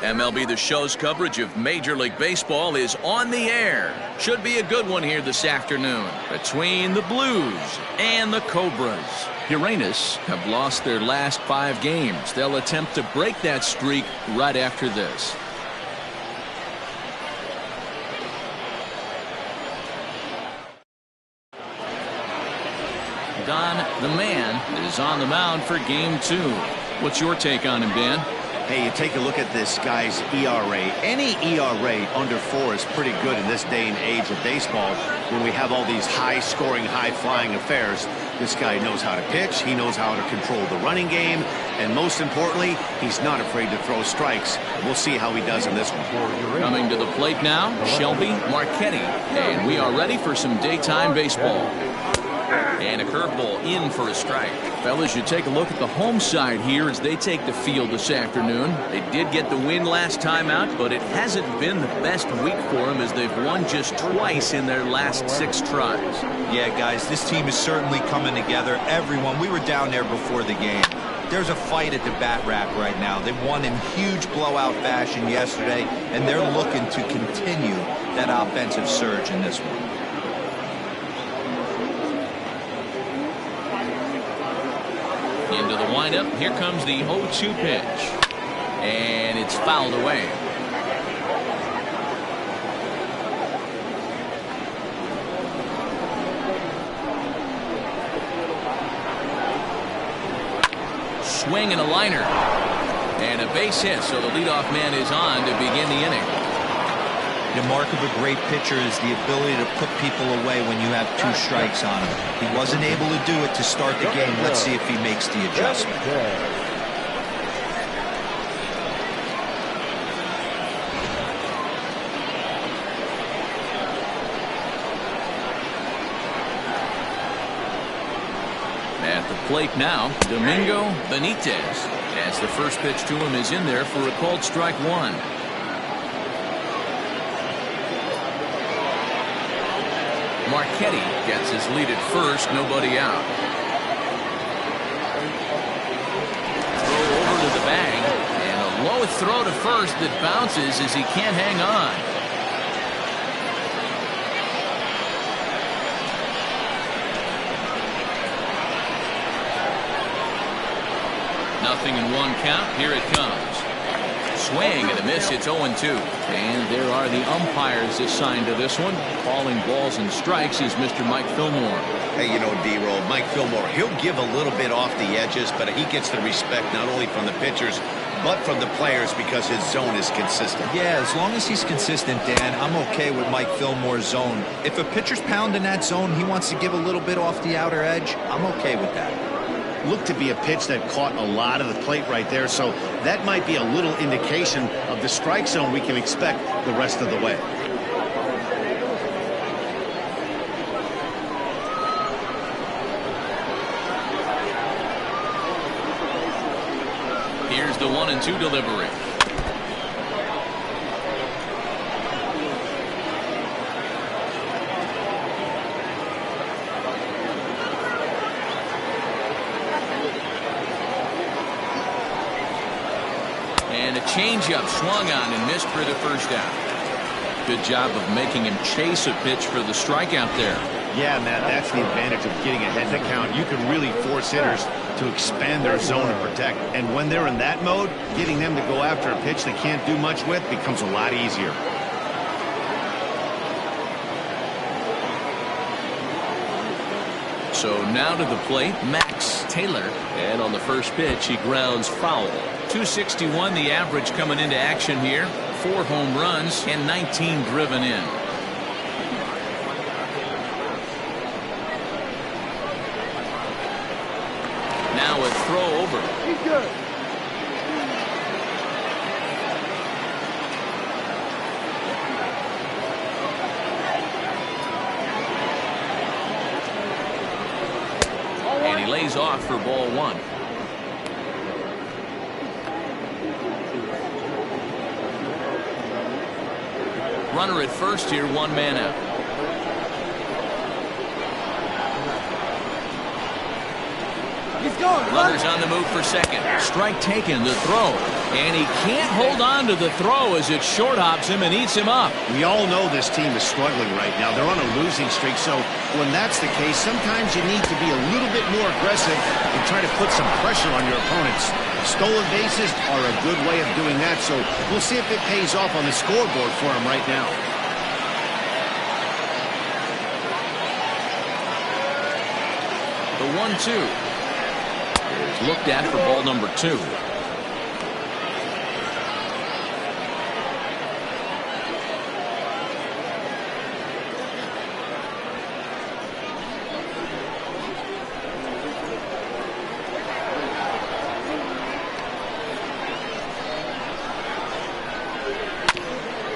MLB The Show's coverage of Major League Baseball is on the air. Should be a good one here this afternoon between the Blues and the Cobras. Uranus have lost their last 5 games. They'll attempt to break that streak right after this. Don, the man, is on the mound for game 2. What's your take on him, Dan? Hey, you take a look at this guy's ERA. Any ERA under 4 is pretty good in this day and age of baseball when we have all these high-scoring, high-flying affairs. This guy knows how to pitch. He knows how to control the running game. And most importantly, he's not afraid to throw strikes. We'll see how he does in this one. Coming to the plate now, Shelby Marchetti. And we are ready for some daytime baseball. And a curveball in for a strike. Fellas, you take a look at the home side here as they take the field this afternoon. They did get the win last time out, but it hasn't been the best week for them as they've won just twice in their last 6 tries. Yeah, guys, this team is certainly coming together. Everyone, we were down there before the game. There's a fight at the bat rack right now. They won in huge blowout fashion yesterday, and they're looking to continue that offensive surge in this one. Into the windup. Here comes the 0-2 pitch. And it's fouled away. Swing and a liner. And a base hit, so the leadoff man is on to begin the inning. The mark of a great pitcher is the ability to put people away when you have 2 strikes on him. He wasn't able to do it to start the game. Let's see if he makes the adjustment. At the plate now, Domingo Benitez, as the first pitch to him is in there for a called strike 1. Marchetti gets his lead at first, nobody out. Throw over to the bag, and a low throw to first that bounces as he can't hang on. Nothing in 1 count. Here it comes. Swing and a miss. It's 0-2. And there are the umpires assigned to this one. Calling balls and strikes is Mr. Mike Fillmore. Hey, you know, D-Roll, Mike Fillmore, he'll give a little bit off the edges, but he gets the respect not only from the pitchers, but from the players because his zone is consistent. Yeah, as long as he's consistent, Dan, I'm okay with Mike Fillmore's zone. If a pitcher's pounding that zone, he wants to give a little bit off the outer edge, I'm okay with that. Looked to be a pitch that caught a lot of the plate right there, so that might be a little indication of the strike zone we can expect the rest of the way. Here's the 1-2 delivery. And a changeup swung on and missed for the first out. Good job of making him chase a pitch for the strikeout there. Yeah, Matt, that's the advantage of getting ahead in the count. You can really force hitters to expand their zone and protect. And when they're in that mode, getting them to go after a pitch they can't do much with becomes a lot easier. So now to the plate, Max Taylor. And on the first pitch, he grounds foul. 261 the average coming into action here. 4 home runs and 19 driven in. Now a throw over. He's good. And he lays off for ball 1. Runner at first here, 1 man out. He's Runners on the move for second. Strike taken, the throw. And he can't hold on to the throw as it short hops him and eats him up. We all know this team is struggling right now. They're on a losing streak, so when that's the case, sometimes you need to be a little bit more aggressive and try to put some pressure on your opponents. Stolen bases are a good way of doing that, so we'll see if it pays off on the scoreboard for him right now. The 1-2 is looked at for ball number 2.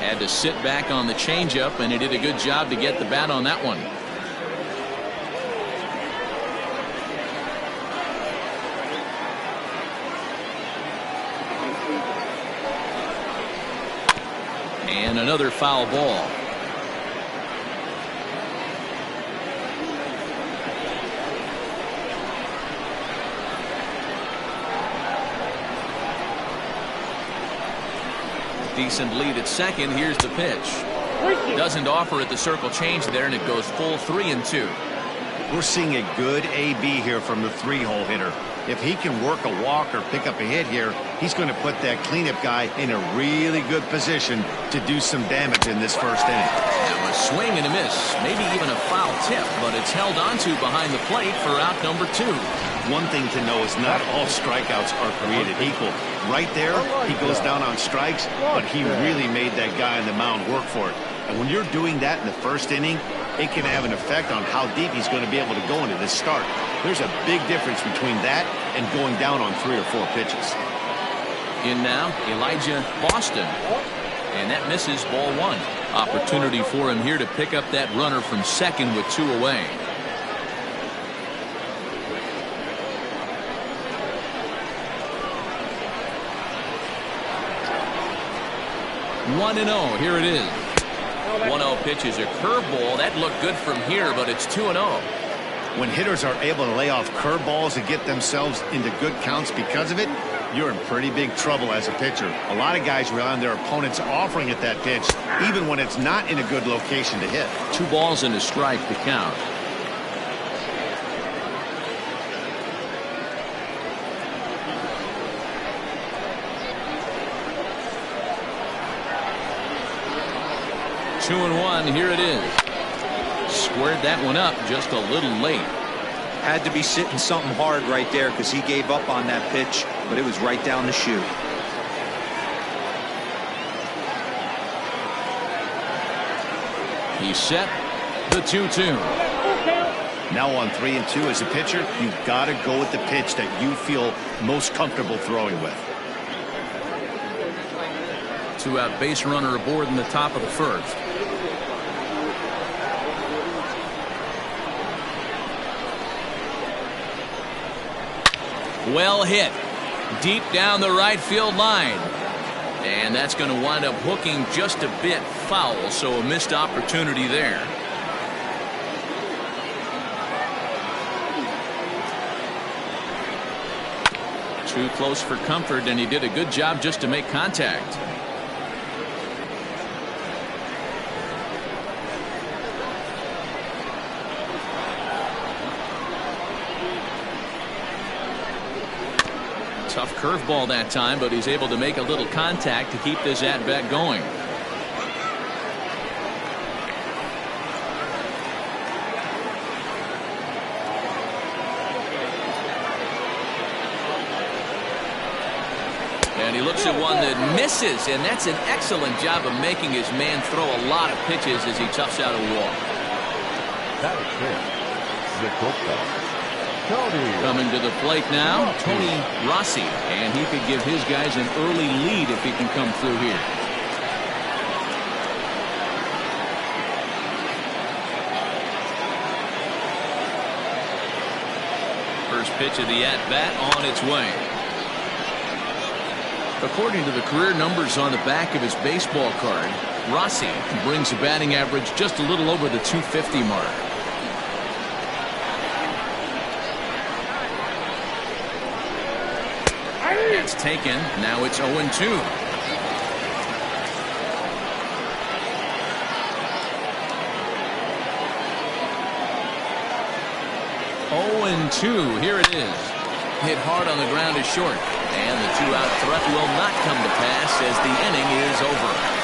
Had to sit back on the changeup, and he did a good job to get the bat on that one. And another foul ball. Decent lead at second. Here's the pitch. Doesn't offer at the circle change there, and it goes full 3-2. We're seeing a good AB here from the 3-hole hitter. If he can work a walk or pick up a hit here, he's going to put that cleanup guy in a really good position to do some damage in this first inning. Now a swing and a miss, maybe even a foul tip, but it's held onto behind the plate for out number 2. One thing to know is not all strikeouts are created equal. Right there, he goes down on strikes, but he really made that guy on the mound work for it. And when you're doing that in the first inning, it can have an effect on how deep he's going to be able to go into this start. There's a big difference between that and going down on 3 or 4 pitches. In now, Elijah Boston. And that misses ball 1. Opportunity for him here to pick up that runner from second with 2 away. One and 0. Here it is. 1-0 pitch is a curveball. That looked good from here, but it's 2-0. When hitters are able to lay off curveballs and get themselves into good counts because of it, you're in pretty big trouble as a pitcher. A lot of guys rely on their opponents offering it that pitch, even when it's not in a good location to hit. 2 balls and a strike to count. Two and 1. Here it is. Squared that one up just a little late. Had to be sitting something hard right there because he gave up on that pitch, but it was right down the chute. He's set. The 2-2. Now on 3-2 as a pitcher, you've got to go with the pitch that you feel most comfortable throwing with. 2-out base runner aboard in the top of the first. Well hit. Deep down the right field line. And that's going to wind up hooking just a bit foul, so a missed opportunity there. Too close for comfort, and he did a good job just to make contact. Tough curveball that time, but he's able to make a little contact to keep this at-bat going. And he looks at one that misses, and that's an excellent job of making his man throw a lot of pitches as he toughs out a walk. Coming to the plate now, Tony Rossi, and he could give his guys an early lead if he can come through here. First pitch of the at-bat on its way. According to the career numbers on the back of his baseball card, Rossi brings a batting average just a little over the 250 mark. That's taken. Now it's 0-2. 0-2. Here it is. Hit hard on the ground is short. And the two-out threat will not come to pass as the inning is over.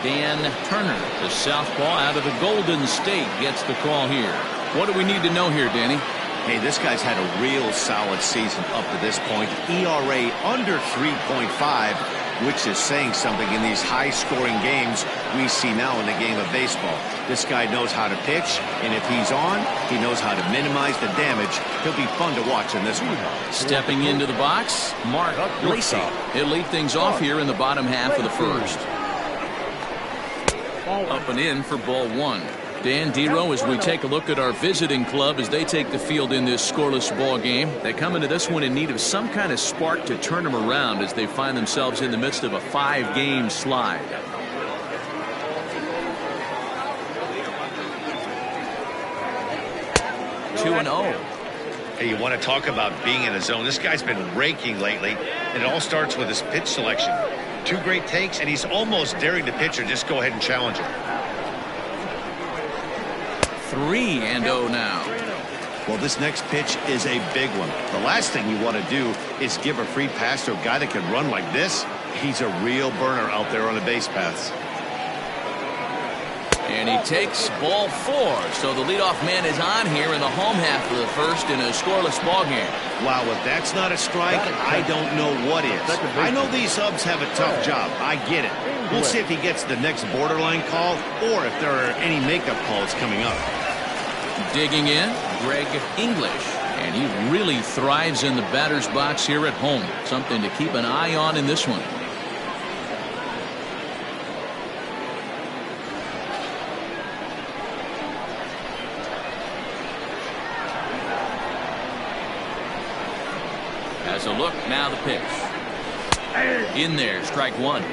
Dan Turner, the southpaw out of the Golden State, gets the call here. What do we need to know here, Danny? Hey, this guy's had a real solid season up to this point. ERA under 3.5, which is saying something in these high-scoring games we see now in the game of baseball. This guy knows how to pitch, and if he's on, he knows how to minimize the damage. He'll be fun to watch in this one. Stepping into the box, Mark Lacey. He'll lead things off here in the bottom half of the first. Up and in for ball one. Dan Dero, as we take a look at our visiting club as they take the field in this scoreless ball game, they come into this one in need of some kind of spark to turn them around as they find themselves in the midst of a 5-game slide. Two and 0. Hey, you want to talk about being in a zone? This guy's been raking lately, and it all starts with his pitch selection. 2 great takes, and he's almost daring the pitcher just go ahead and challenge him. 3-0 now. Well, this next pitch is a big one. The last thing you want to do is give a free pass to a guy that can run like this. He's a real burner out there on the base paths. And he takes ball 4. So the leadoff man is on here in the home half of the first in a scoreless ball game. Wow, if that's not a strike, I don't know what is. I know these subs have a tough job. I get it. We'll see if he gets the next borderline call or if there are any makeup calls coming up. Digging in, Greg English. And he really thrives in the batter's box here at home. Something to keep an eye on in this one. As a look, now the pitch. In there, strike one.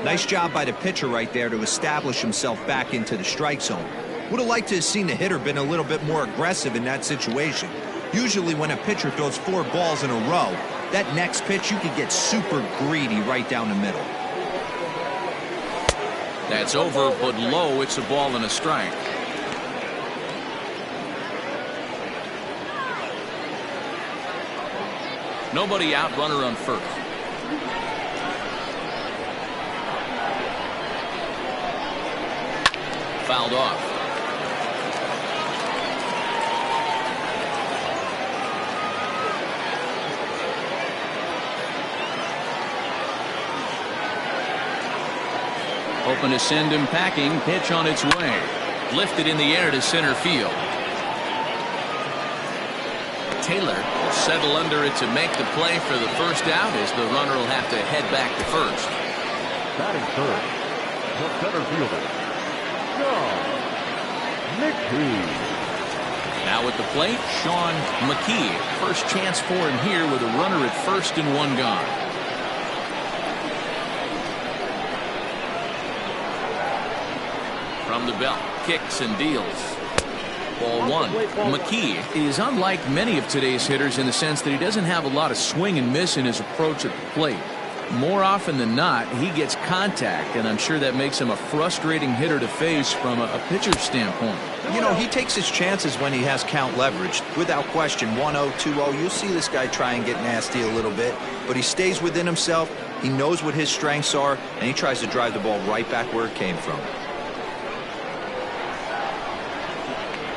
Nice job by the pitcher right there to establish himself back into the strike zone. Would have liked to have seen the hitter been a little bit more aggressive in that situation. Usually when a pitcher throws 4 balls in a row, that next pitch you could get super greedy right down the middle. That's over, but low. It's a ball and a strike. Nobody out, runner on first. Fouled off. Open to send him packing. Pitch on its way. Lifted in the air to center field. Taylor will settle under it to make the play for the first out as the runner will have to head back to first. Batting third, the center fielder, John McKee. Now at the plate, Sean McKee. First chance for him here with a runner at first and 1 gone. From the belt, kicks and deals. Ball 1. McKee is unlike many of today's hitters in the sense that he doesn't have a lot of swing and miss in his approach at the plate. More often than not, he gets contact, and I'm sure that makes him a frustrating hitter to face from a pitcher's standpoint. You know, he takes his chances when he has count leverage. Without question, 1-0, 2-0, you'll see this guy try and get nasty a little bit, but he stays within himself. He knows what his strengths are, and he tries to drive the ball right back where it came from.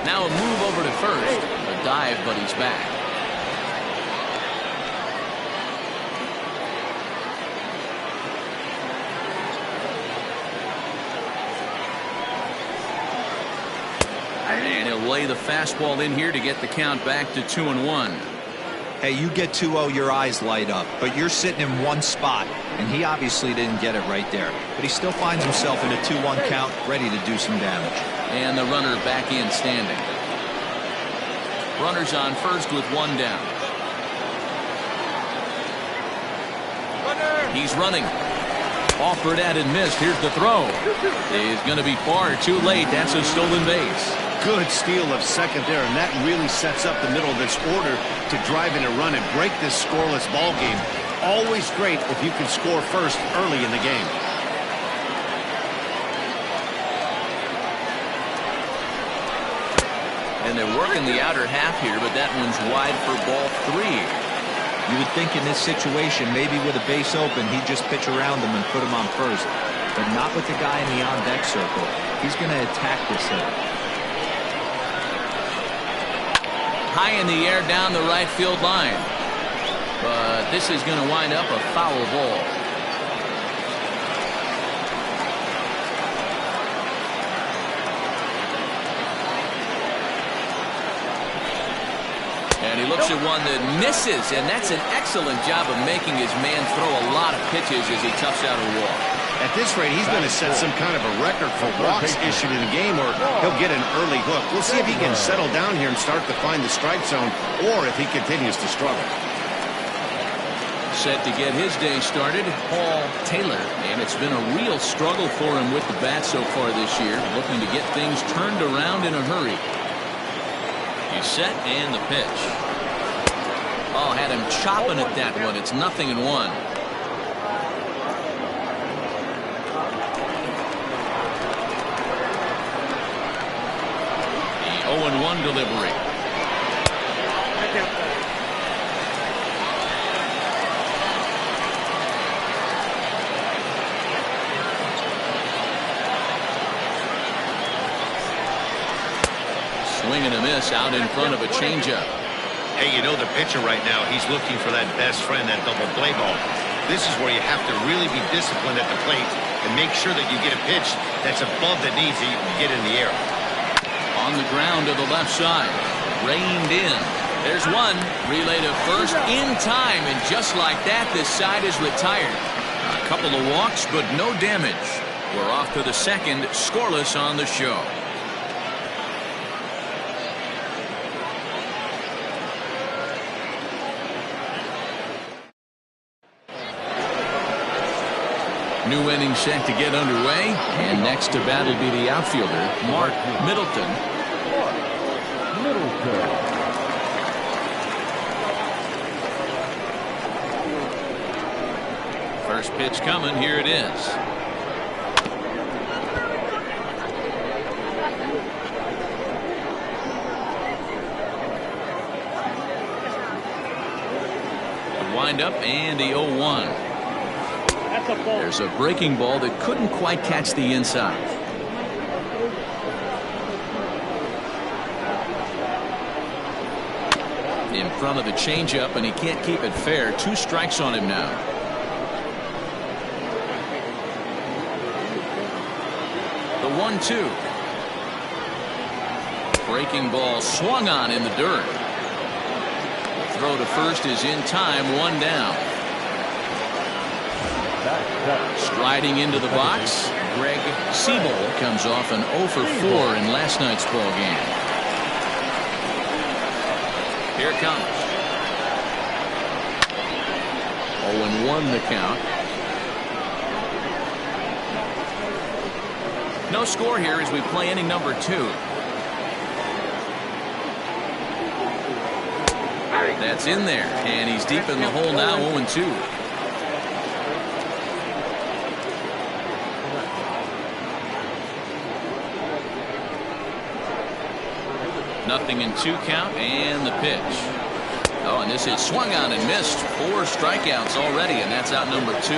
Now a move over to first. A dive, but he's back. And he'll lay the fastball in here to get the count back to 2-1. Hey, you get 2-0, your eyes light up, but you're sitting in one spot, and he obviously didn't get it right there. But he still finds himself in a 2-1 count, ready to do some damage. And the runner back in standing. Runners on first with 1 down. He's running. Offered at and missed. Here's the throw. Is going to be far too late. That's a stolen base. Good steal of second there, and that really sets up the middle of this order to drive in a run and break this scoreless ball game. Always great if you can score first early in the game. And they're working the outer half here, but that one's wide for ball 3. You would think in this situation, maybe with a base open, he'd just pitch around him and put him on first. But not with the guy in the on-deck circle. He's going to attack this hit. High in the air down the right field line. But this is going to wind up a foul ball. And he looks at one that misses, and that's an excellent job of making his man throw a lot of pitches as he toughs out a walk. At this rate, he's going to set some kind of a record for walks issued in a game, or he'll get an early hook. We'll see if he can settle down here and start to find the strike zone, or if he continues to struggle. Set to get his day started, Paul Taylor, and it's been a real struggle for him with the bat so far this year, looking to get things turned around in a hurry. He's set and the pitch. Oh, had him chopping at that one. It's 0-1. The 0-1 delivery. Swing and a miss out in front of a changeup. Hey, you know the pitcher right now, he's looking for that best friend, that double play ball. This is where you have to really be disciplined at the plate and make sure that you get a pitch that's above the knees that you can get in the air. On the ground to the left side. Reined in. There's one. Relay to first in time, and just like that, this side is retired. A couple of walks, but no damage. We're off to the second, scoreless on the show. New inning set to get underway, and next to bat will be the outfielder, Mark Middleton. First pitch coming, here it is. The windup and the 0-1. There's a breaking ball that couldn't quite catch the inside. In front of the changeup, and he can't keep it fair. 2 strikes on him now. The 1-2. Breaking ball swung on in the dirt. The throw to first is in time, 1 down. Striding into the box, Greg Siebel comes off an 0 for 4 in last night's ball game. Here it comes. 0-1 the count. No score here as we play inning number 2. That's in there, and he's deep in the hole now, 0-2. Nothing in 2 count, and the pitch. Oh, and this is swung on and missed. 4 strikeouts already, and that's out number 2.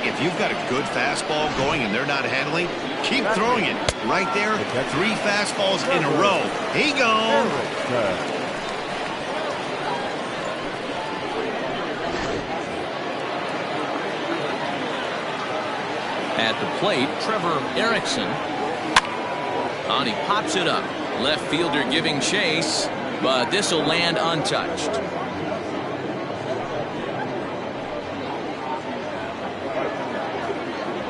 If you've got a good fastball going and they're not handling, keep throwing it. Right there, 3 fastballs in a row. He gone. At the plate, Trevor Erickson. And he pops it up. Left fielder giving chase, but this will land untouched.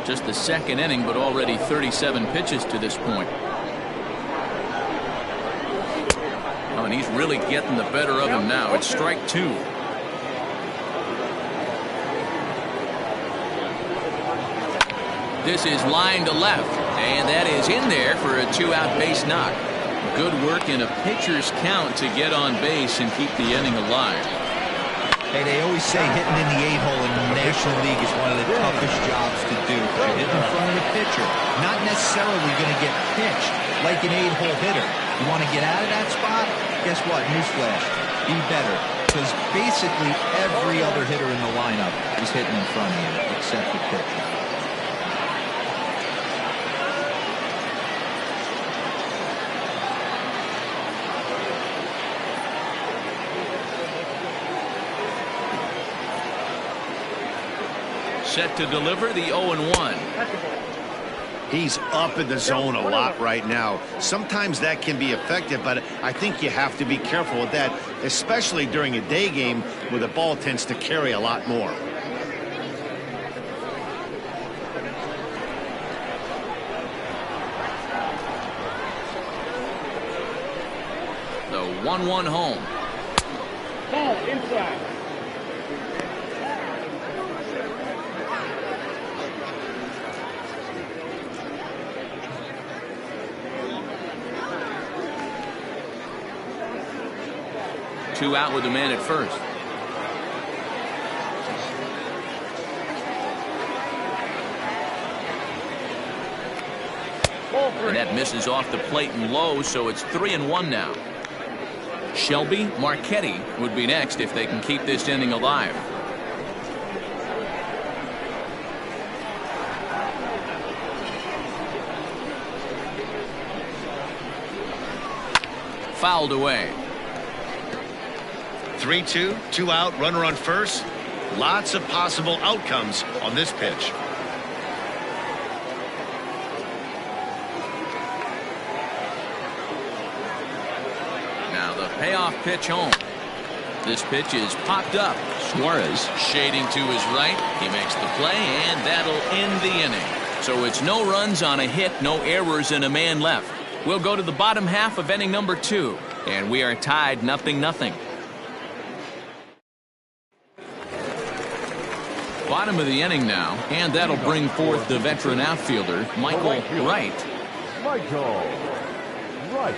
Just the second inning, but already 37 pitches to this point. Oh, and he's really getting the better of him now. It's strike 2. This is line to left, and that is in there for a 2-out base knock. Good work in a pitcher's count to get on base and keep the inning alive. Hey, they always say hitting in the 8-hole in the National League is one of the toughest jobs to do. You're hitting in front of the pitcher, not necessarily going to get pitched like an 8-hole hitter. You want to get out of that spot? Guess what? Newsflash. Be better. Because basically every other hitter in the lineup is hitting in front of you except the pitcher. Set to deliver the 0-1. He's up in the zone a lot right now. Sometimes that can be effective, but I think you have to be careful with that, especially during a day game where the ball tends to carry a lot more. The 1-1 home. Ball inside. Two out with the man at first. And that misses off the plate and low, so it's 3-1 now. Shelby, Marchetti would be next if they can keep this inning alive. Fouled away. 3-2, 2 out, runner on first. Lots of possible outcomes on this pitch. Now the payoff pitch home. This pitch is popped up. Suarez shading to his right. He makes the play, and that'll end the inning. So it's no runs on a hit, no errors, and a man left. We'll go to the bottom half of inning number 2, and we are tied 0-0. Bottom of the inning now, and that'll bring forth the veteran outfielder, Michael Wright. Michael Wright.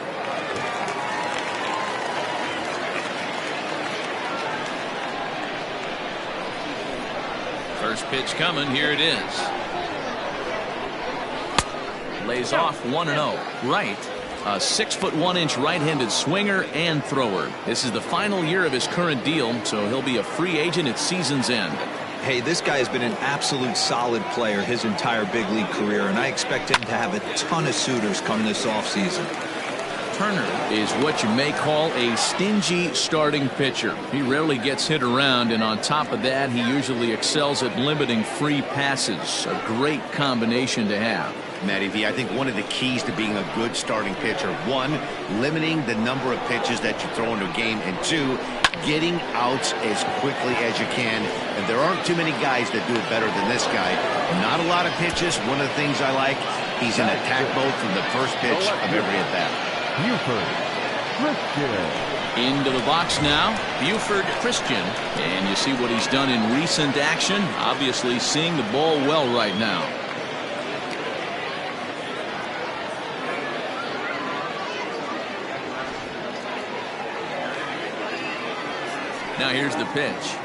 First pitch coming, here it is. Lays off 1-0. Wright, a 6'1" right-handed swinger and thrower. This is the final year of his current deal, so he'll be a free agent at season's end. Hey, this guy has been an absolute solid player his entire big league career, and I expect him to have a ton of suitors come this offseason. Turner is what you may call a stingy starting pitcher. He rarely gets hit around, and on top of that, he usually excels at limiting free passes. A great combination to have. Matty V, I think one of the keys to being a good starting pitcher, one, limiting the number of pitches that you throw into a game, and two, getting outs as quickly as you can. And there aren't too many guys that do it better than this guy. Not a lot of pitches. One of the things I like, he's in attack mode from the first pitch of every at-bat. Buford Christian. Into the box now, Buford Christian. And you see what he's done in recent action. Obviously seeing the ball well right now. Now here's the pitch.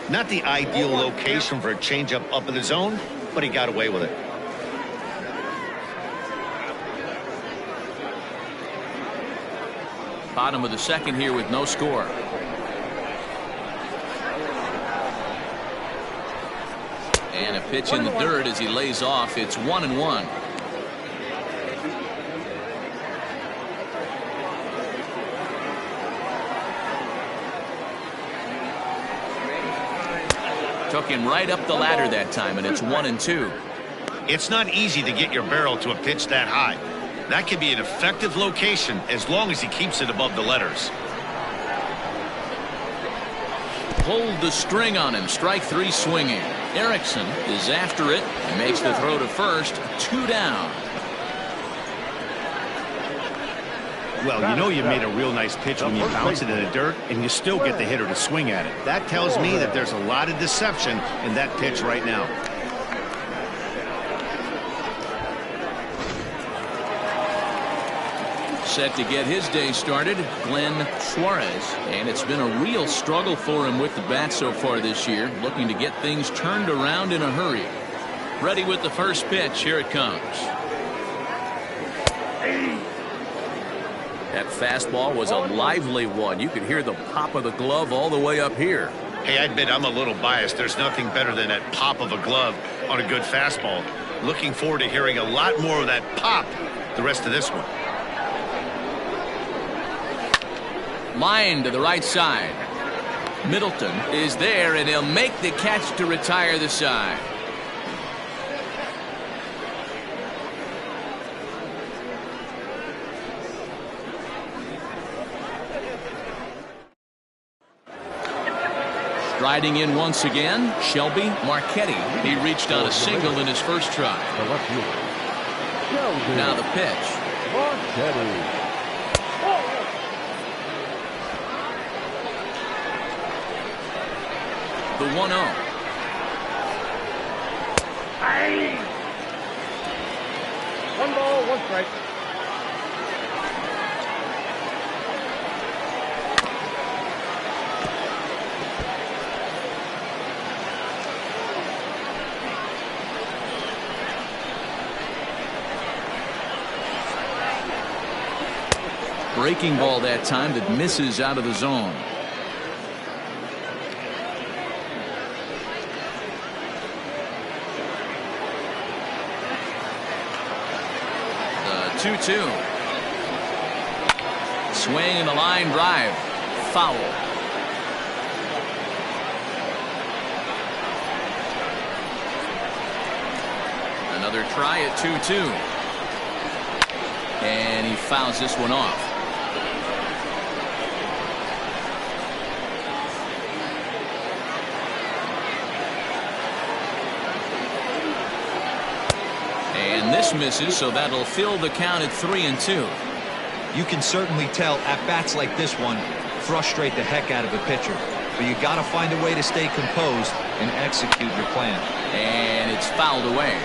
Not the ideal location for a changeup up in the zone, but he got away with it. Bottom of the second here with no score. And a pitch in the dirt as he lays off. It's 1-1. Took him right up the ladder that time, and it's 1-2. It's not easy to get your barrel to a pitch that high. That can be an effective location as long as he keeps it above the letters. Pulled the string on him. Strike 3 swinging. Erickson is after it and makes the throw to first. 2 down. Well, you know you made a real nice pitch when you bounce it in the dirt and you still get the hitter to swing at it. That tells me that there's a lot of deception in that pitch right now. Set to get his day started, Glenn Suarez. And it's been a real struggle for him with the bat so far this year, looking to get things turned around in a hurry. Ready with the first pitch. Here it comes. That fastball was a lively one. You could hear the pop of the glove all the way up here. Hey, I admit I'm a little biased. There's nothing better than that pop of a glove on a good fastball. Looking forward to hearing a lot more of that pop the rest of this one. Line to the right side. Middleton is there, and he'll make the catch to retire the side. Riding in once again, Shelby Marchetti. He reached on a single in his first try. Now the pitch. The 1-0. One ball, one strike. Breaking ball that time that misses out of the zone. The 2-2. Swing and a line drive. Foul. Another try at 2-2. And he fouls this one off. And this misses, so that'll fill the count at 3-2. You can certainly tell at bats like this one frustrate the heck out of a pitcher, but you got to find a way to stay composed and execute your plan. And it's fouled away.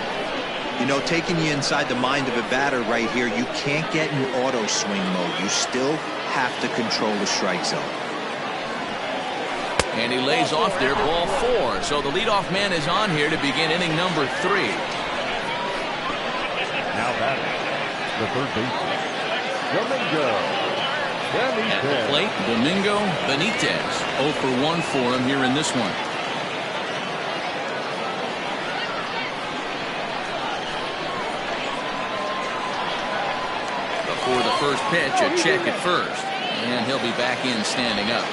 You know, taking you inside the mind of a batter right here, you can't get in auto swing mode. You still have to control the strike zone. And he lays off there, ball 4. So the leadoff man is on here to begin inning number 3. Now batting, the third baseman, Domingo Benitez. At the plate, Domingo Benitez. 0 for 1 for him here in this one. Before the first pitch, a check at first. And he'll be back in standing up.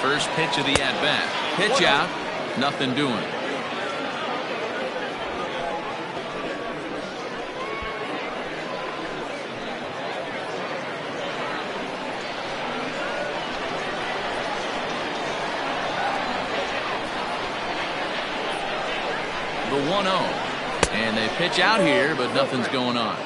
First pitch of the at-bat. Pitch out. Nothing doing. The 1-0. And they pitch out here, but nothing's going on.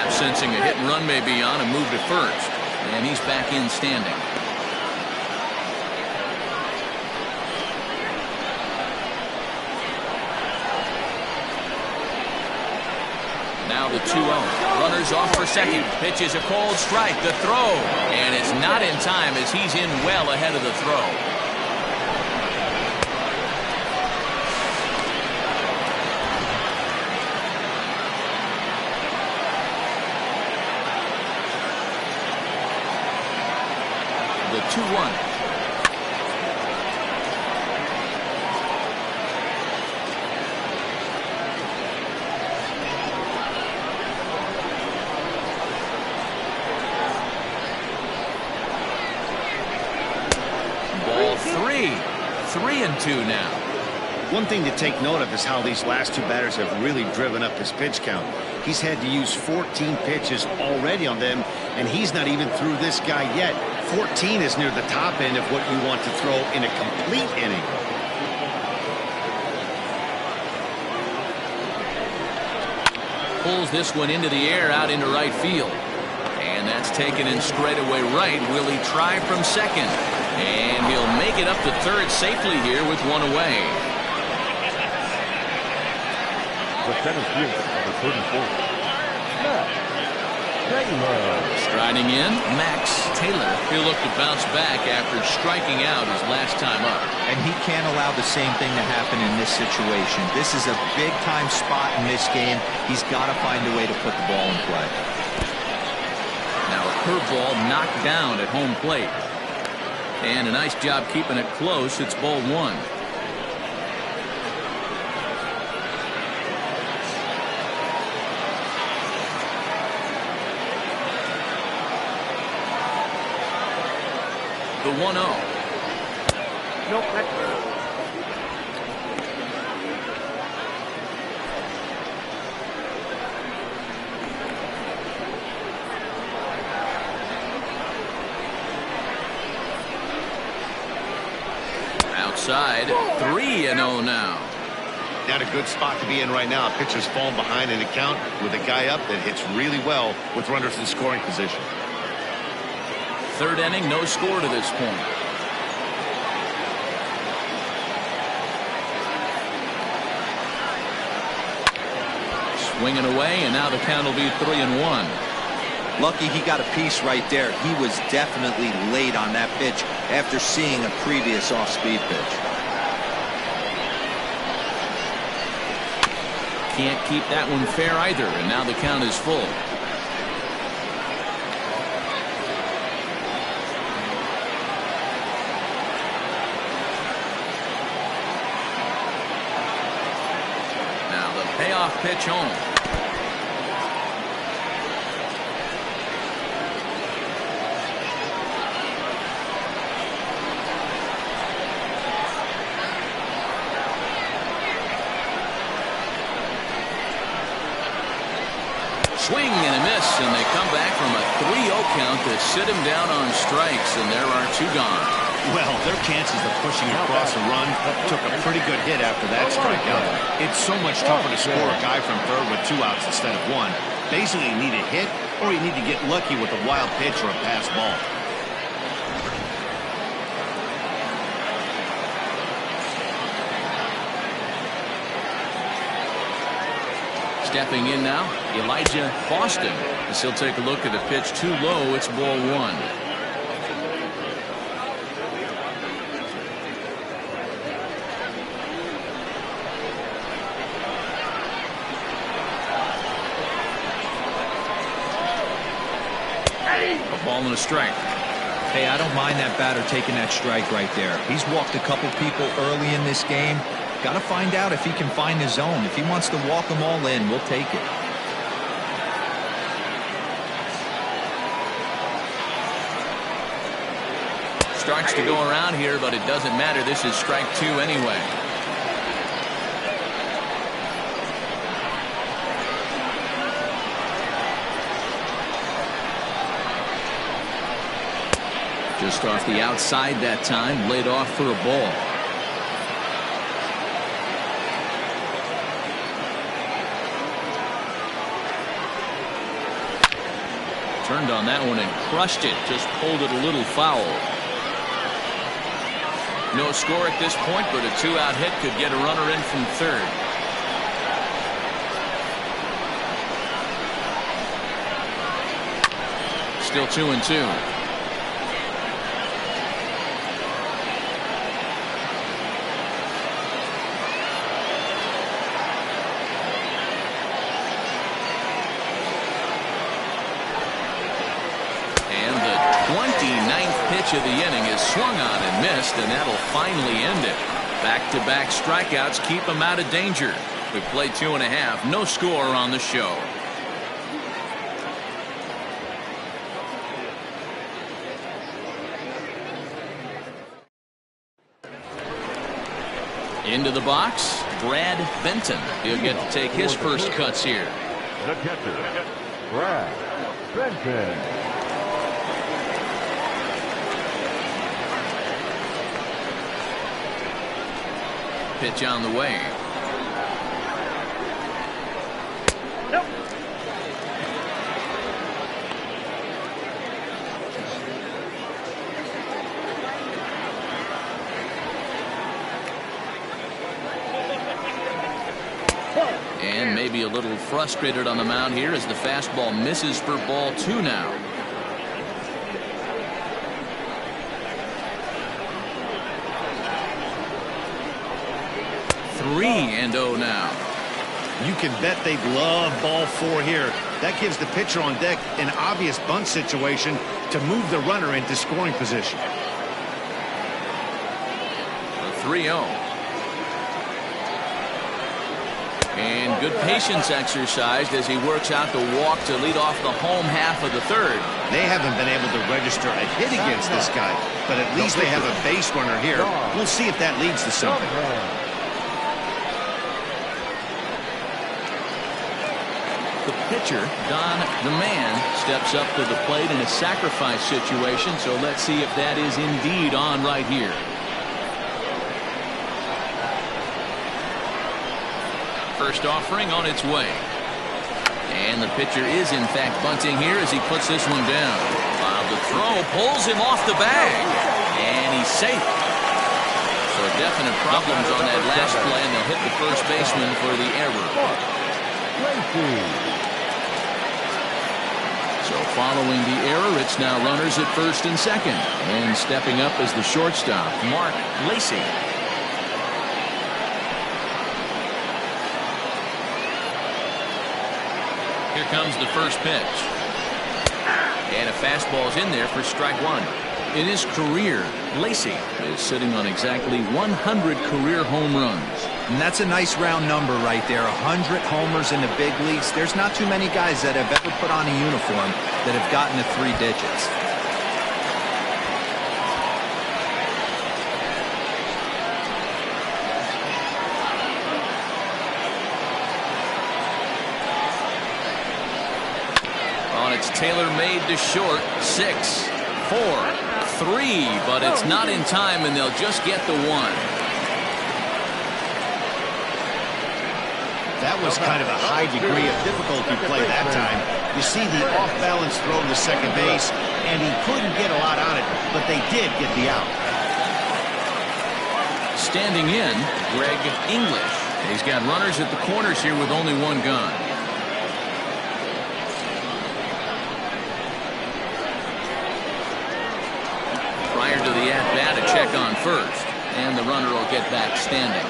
Sensing a hit and run may be on, a move to first, and he's back in standing. Now the 2-0. Runners off for second. Pitch is a cold strike. The throw, and it's not in time as he's in well ahead of the throw. The 2-1. Ball 3. 3-2 now. One thing to take note of is how these last two batters have really driven up his pitch count. He's had to use 14 pitches already on them, and he's not even through this guy yet. 14 is near the top end of what you want to throw in a complete inning. Pulls this one into the air out into right field. And that's taken in straightaway right. Will he try from second? And he'll make it up to third safely here with one away. The center fielder, number 34. Max Taylor. Striding in, Max Taylor. He'll look to bounce back after striking out his last time up. And he can't allow the same thing to happen in this situation. This is a big-time spot in this game. He's got to find a way to put the ball in play. Now a curveball knocked down at home plate. And a nice job keeping it close. It's ball one. The 1-0. Nope, next one. Outside, 3-0 now. Not a good spot to be in right now. Pitcher's falling behind in the count with a guy up that hits really well with runners in scoring position. Third inning, no score to this point. Swinging away, and now the count will be 3-1. Lucky he got a piece right there. He was definitely late on that pitch after seeing a previous off-speed pitch. Can't keep that one fair either, and now the count is full. Now the payoff pitch home. Swing and a miss, and they come back from a 3-0 count to sit him down on strikes, and there are two gone. Well, their chances of pushing across a run took a pretty good hit after that strikeout. It's so much tougher to score a guy from third with 2 outs instead of 1. Basically, you need a hit, or you need to get lucky with a wild pitch or a pass ball. Stepping in now, Elijah Boston. As he'll take a look at a pitch too low, it's ball one. A ball and a strike. Hey, I don't mind that batter taking that strike right there. He's walked a couple people early in this game. Got to find out if he can find his zone. If he wants to walk them all in, we'll take it. Starts to go around here, but it doesn't matter. This is strike 2 anyway. Just off the outside that time, laid off for a ball. Turned on that one and crushed it. Just pulled it a little foul. No score at this point, but a 2-out hit could get a runner in from third. Still 2-2. Of the inning is swung on and missed, and that'll finally end it. Back-to-back strikeouts keep him out of danger. We play 2.5. No score on the show. Into the box, Brad Benton. He'll get to take his first cuts here. The catcher, Brad Benton. Pitch on the way. And maybe a little frustrated on the mound here as the fastball misses for ball 2 now. Three and 0 now. You can bet they'd love ball 4 here. That gives the pitcher on deck an obvious bunt situation to move the runner into scoring position. The 3-0. And good patience exercised as he works out the walk to lead off the home half of the 3rd. They haven't been able to register a hit against this guy, but at least they have a base runner here. We'll see if that leads to something. The pitcher, Don the Man, steps up to the plate in a sacrifice situation, so let's see if that is indeed on right here. First offering on its way. And the pitcher is in fact bunting here as he puts this one down. While the throw pulls him off the bag. And he's safe. So definite problems on that last play, and they'll hit the first baseman for the error. So following the error, it's now runners at first and second. And stepping up is the shortstop, Mark Lacey. Here comes the first pitch. And a fastball's in there for strike 1. In his career, Lacey is sitting on exactly 100 career home runs. And that's a nice round number right there. 100 homers in the big leagues. There's not too many guys that have ever put on a uniform that have gotten to 3 digits. It's tailor-made to short. 6, 4, 3, but it's not in time, and they'll just get the 1. That was kind of a high degree of difficulty play that time. You see the off-balance throw to second base, and he couldn't get a lot on it, but they did get the out. Standing in, Greg English. He's got runners at the corners here with only 1 gun. Prior to the at-bat, a check on first, and the runner will get back standing.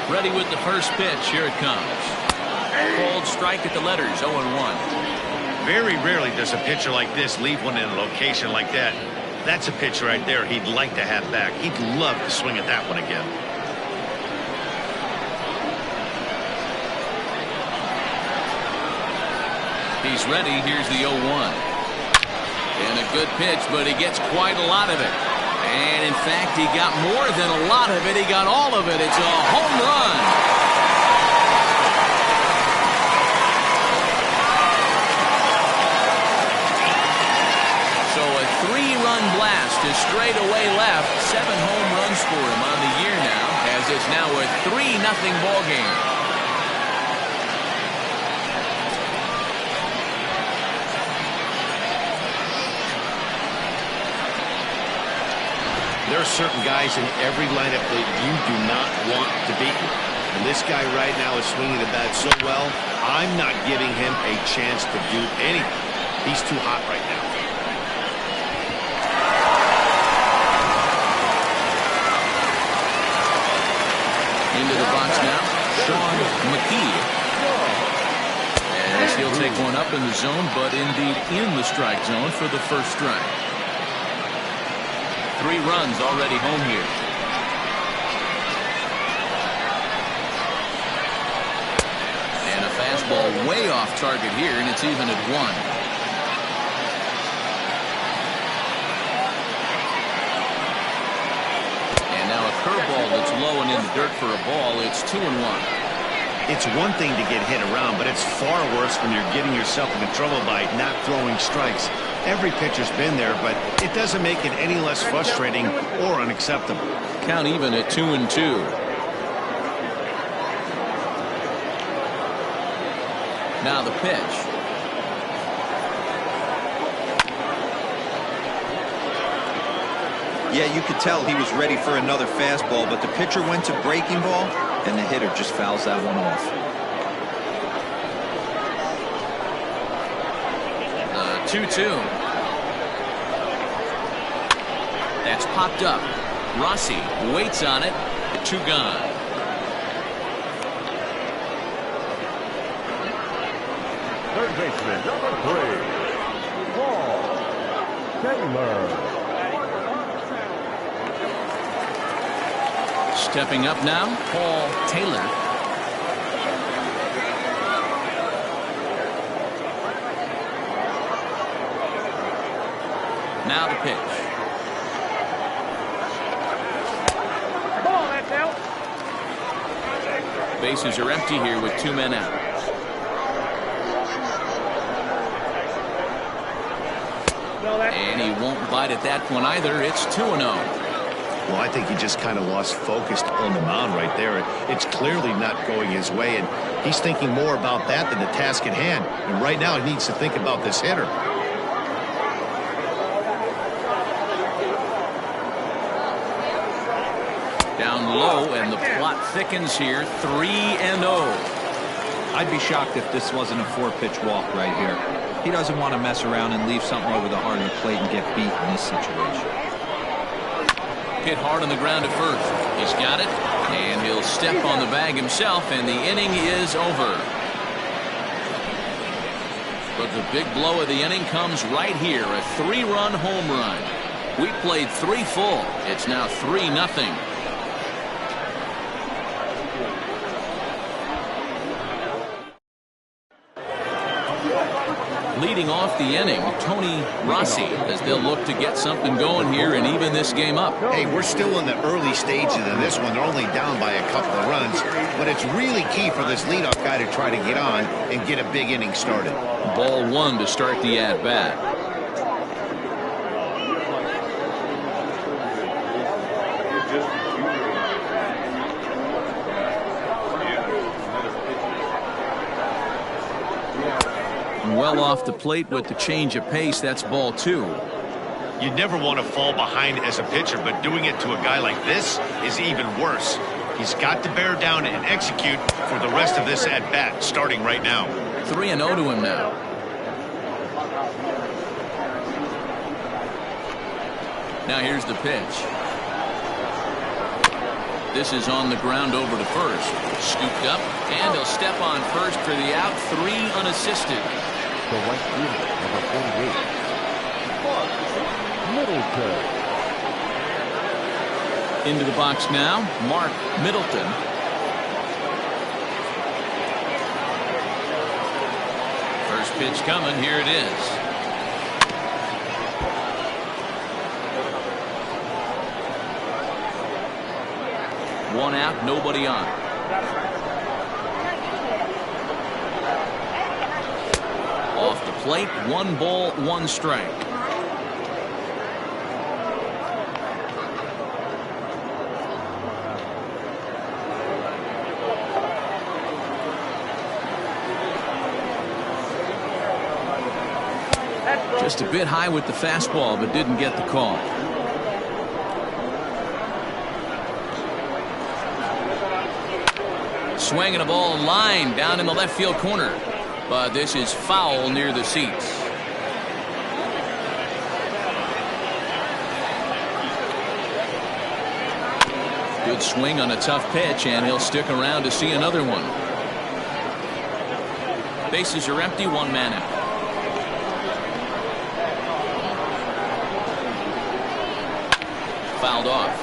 Ready with the first pitch. Here it comes. Called strike at the letters, 0-1. Very rarely does a pitcher like this leave one in a location like that. That's a pitch right there he'd like to have back. He'd love to swing at that one again. He's ready. Here's the 0-1. And a good pitch, but he gets quite a lot of it. And in fact, he got more than a lot of it. He got all of it. It's a home run. So a 3-run blast to straightaway left. 7 home runs for him on the year now, as it's now a 3-0 ball game. There are certain guys in every lineup that you do not want to beat you. And this guy right now is swinging the bat so well, I'm not giving him a chance to do anything. He's too hot right now. Into the box now, Sean McKee. As he'll take one up in the zone, but indeed in the strike zone for the first strike. 3 runs already home here. And a fastball way off target here, and it's even at 1. It's low and in the dirt for a ball. It's 2-1. It's one thing to get hit around, but it's far worse when you're getting yourself into trouble by not throwing strikes. Every pitcher's been there, but it doesn't make it any less frustrating or unacceptable. Count even at 2-2. Now the pitch. Yeah, you could tell he was ready for another fastball, but the pitcher went to breaking ball, and the hitter just fouls that one off. 2-2. That's popped up. Rossi waits on it. 2 gone. Third baseman, number 3, Paul Taylor. Stepping up now, Paul Taylor. Now the pitch. Ball, that's out. Bases are empty here with 2 men out. And he won't bite at that one either. It's 2-0. Well, I think he just kind of lost focus on the mound right there. It's clearly not going his way, and he's thinking more about that than the task at hand. And right now, he needs to think about this hitter. Down low, and the plot thickens here. 3-0. I'd be shocked if this wasn't a 4-pitch walk right here. He doesn't want to mess around and leave something over the heart of the plate and get beat in this situation. Hit hard on the ground at first. He's got it, and he'll step on the bag himself, and the inning is over. But the big blow of the inning comes right here, a 3-run home run. We played 3 full. It's now 3-0. Leading off the inning, Tony Rossi, as they'll look to get something going here and even this game up. Hey, we're still in the early stages of this one. They're only down by a couple of runs, but it's really key for this leadoff guy to try to get on and get a big inning started. Ball 1 to start the at-bat. Well off the plate with the change of pace. That's ball 2. You never want to fall behind as a pitcher, but doing it to a guy like this is even worse. He's got to bear down and execute for the rest of this at-bat, starting right now. 3-0 to him now. Now here's the pitch. This is on the ground over to first. Scooped up, and he'll step on first for the out. 3 unassisted. The right fielder, number 48, Middleton. Into the box now, Mark Middleton. First pitch coming. Here it is. One out, nobody on. Off the plate, 1 ball, 1 strike. Just a bit high with the fastball, but didn't get the call. Swinging a ball line down in the left field corner. But this is foul near the seats. Good swing on a tough pitch, and he'll stick around to see another one. Bases are empty, 1 man out. Fouled off.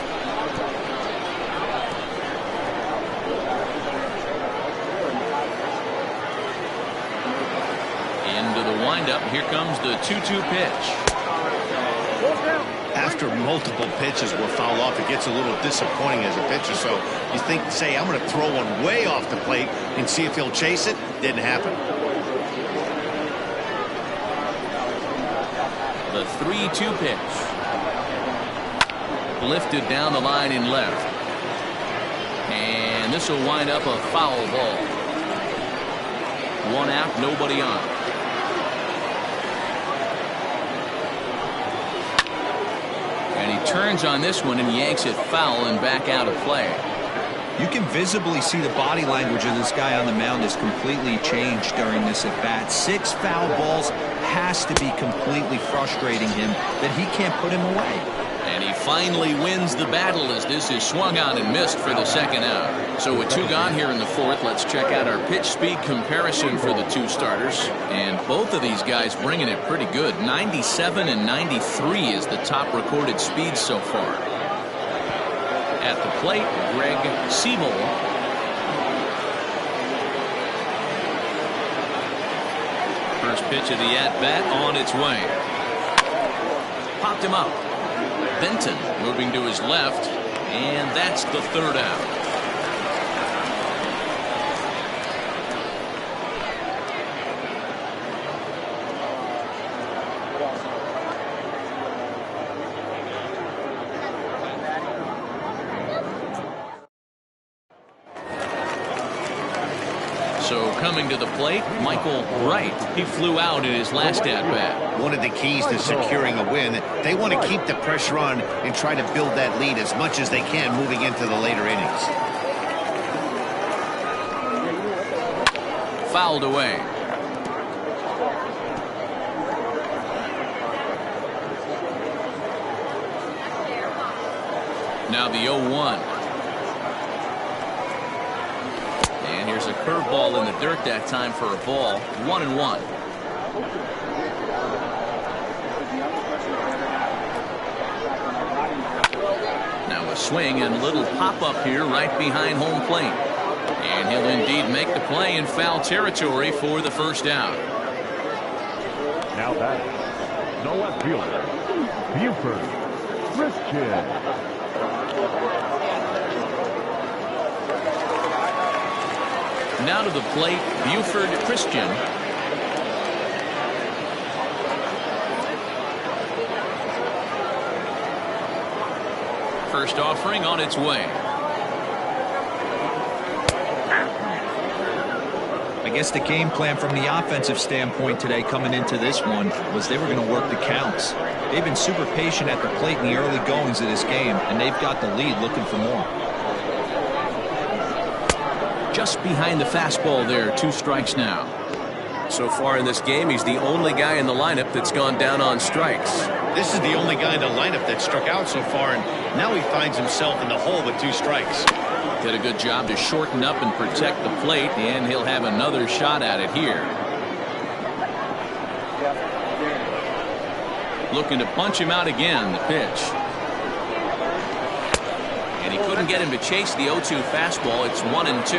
Into the windup. Here comes the 2-2 pitch. after multiple pitches were fouled off, it gets a little disappointing as a pitcher. So you think, say, I'm going to throw one way off the plate and see if he'll chase it. Didn't happen. The 3-2 pitch. Lifted down the line in left. And this will wind up a foul ball. 1 out, nobody on. And he turns on this one and yanks it foul and back out of play. You can visibly see the body language of this guy on the mound is completely changed during this at bat. 6 foul balls has to be completely frustrating him that he can't put him away. And he finally wins the battle as this is swung on and missed for the 2nd out. So with 2 gone here in the 4th, let's check out our pitch speed comparison for the 2 starters. And both of these guys bringing it pretty good. 97 and 93 is the top recorded speed so far. At the plate, Greg Siebel. First pitch of the at-bat on its way. Popped him up. Benton moving to his left, and that's the 3rd out. So coming to the plate, Michael Wright. He flew out in his last at-bat. One of the keys to securing a win, they want to keep the pressure on and try to build that lead as much as they can moving into the later innings. Fouled away. Now the 0-1. And here's a curveball in the dirt that time for a ball. 1-1. Now a swing and a little pop-up here right behind home plate. And he'll indeed make the play in foul territory for the 1st out. Now that the left fielder, Buford Christian. Now to the plate, Buford Christian. First offering on its way. I guess the game plan from the offensive standpoint today coming into this one was they were going to work the counts. They've been super patient at the plate in the early goings of this game, and they've got the lead looking for more. Just behind the fastball there, 2 strikes now. So far in this game, he's the only guy in the lineup that's gone down on strikes. This is the only guy in the lineup that struck out so far, and now he finds himself in the hole with 2 strikes. Did a good job to shorten up and protect the plate, and he'll have another shot at it here. Looking to punch him out again, the pitch. And he couldn't get him to chase the 0-2 fastball. It's 1-2.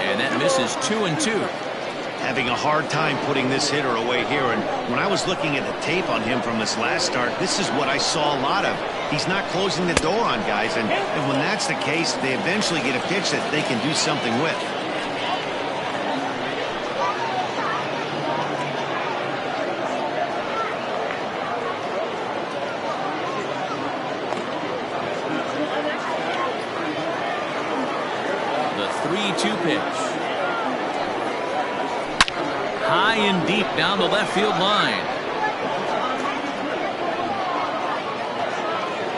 And that misses 2-2. Having a hard time putting this hitter away here, and when I was looking at the tape on him from his last start, this is what I saw a lot of. He's not closing the door on guys, and when that's the case, they eventually get a pitch that they can do something with. The 3-2 pitch. High and deep down the left field line.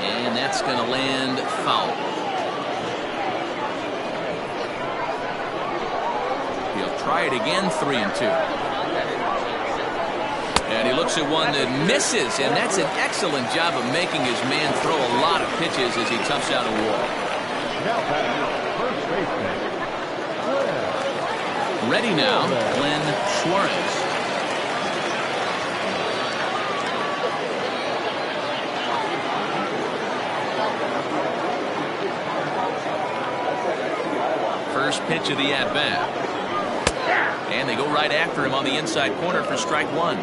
And that's going to land foul. He'll try it again, 3-2. And he looks at one that misses, and that's an excellent job of making his man throw a lot of pitches as he toughs out a wall. Now batting first baseman. Ready now, Glenn Suarez. First pitch of the at-bat. And they go right after him on the inside corner for strike one.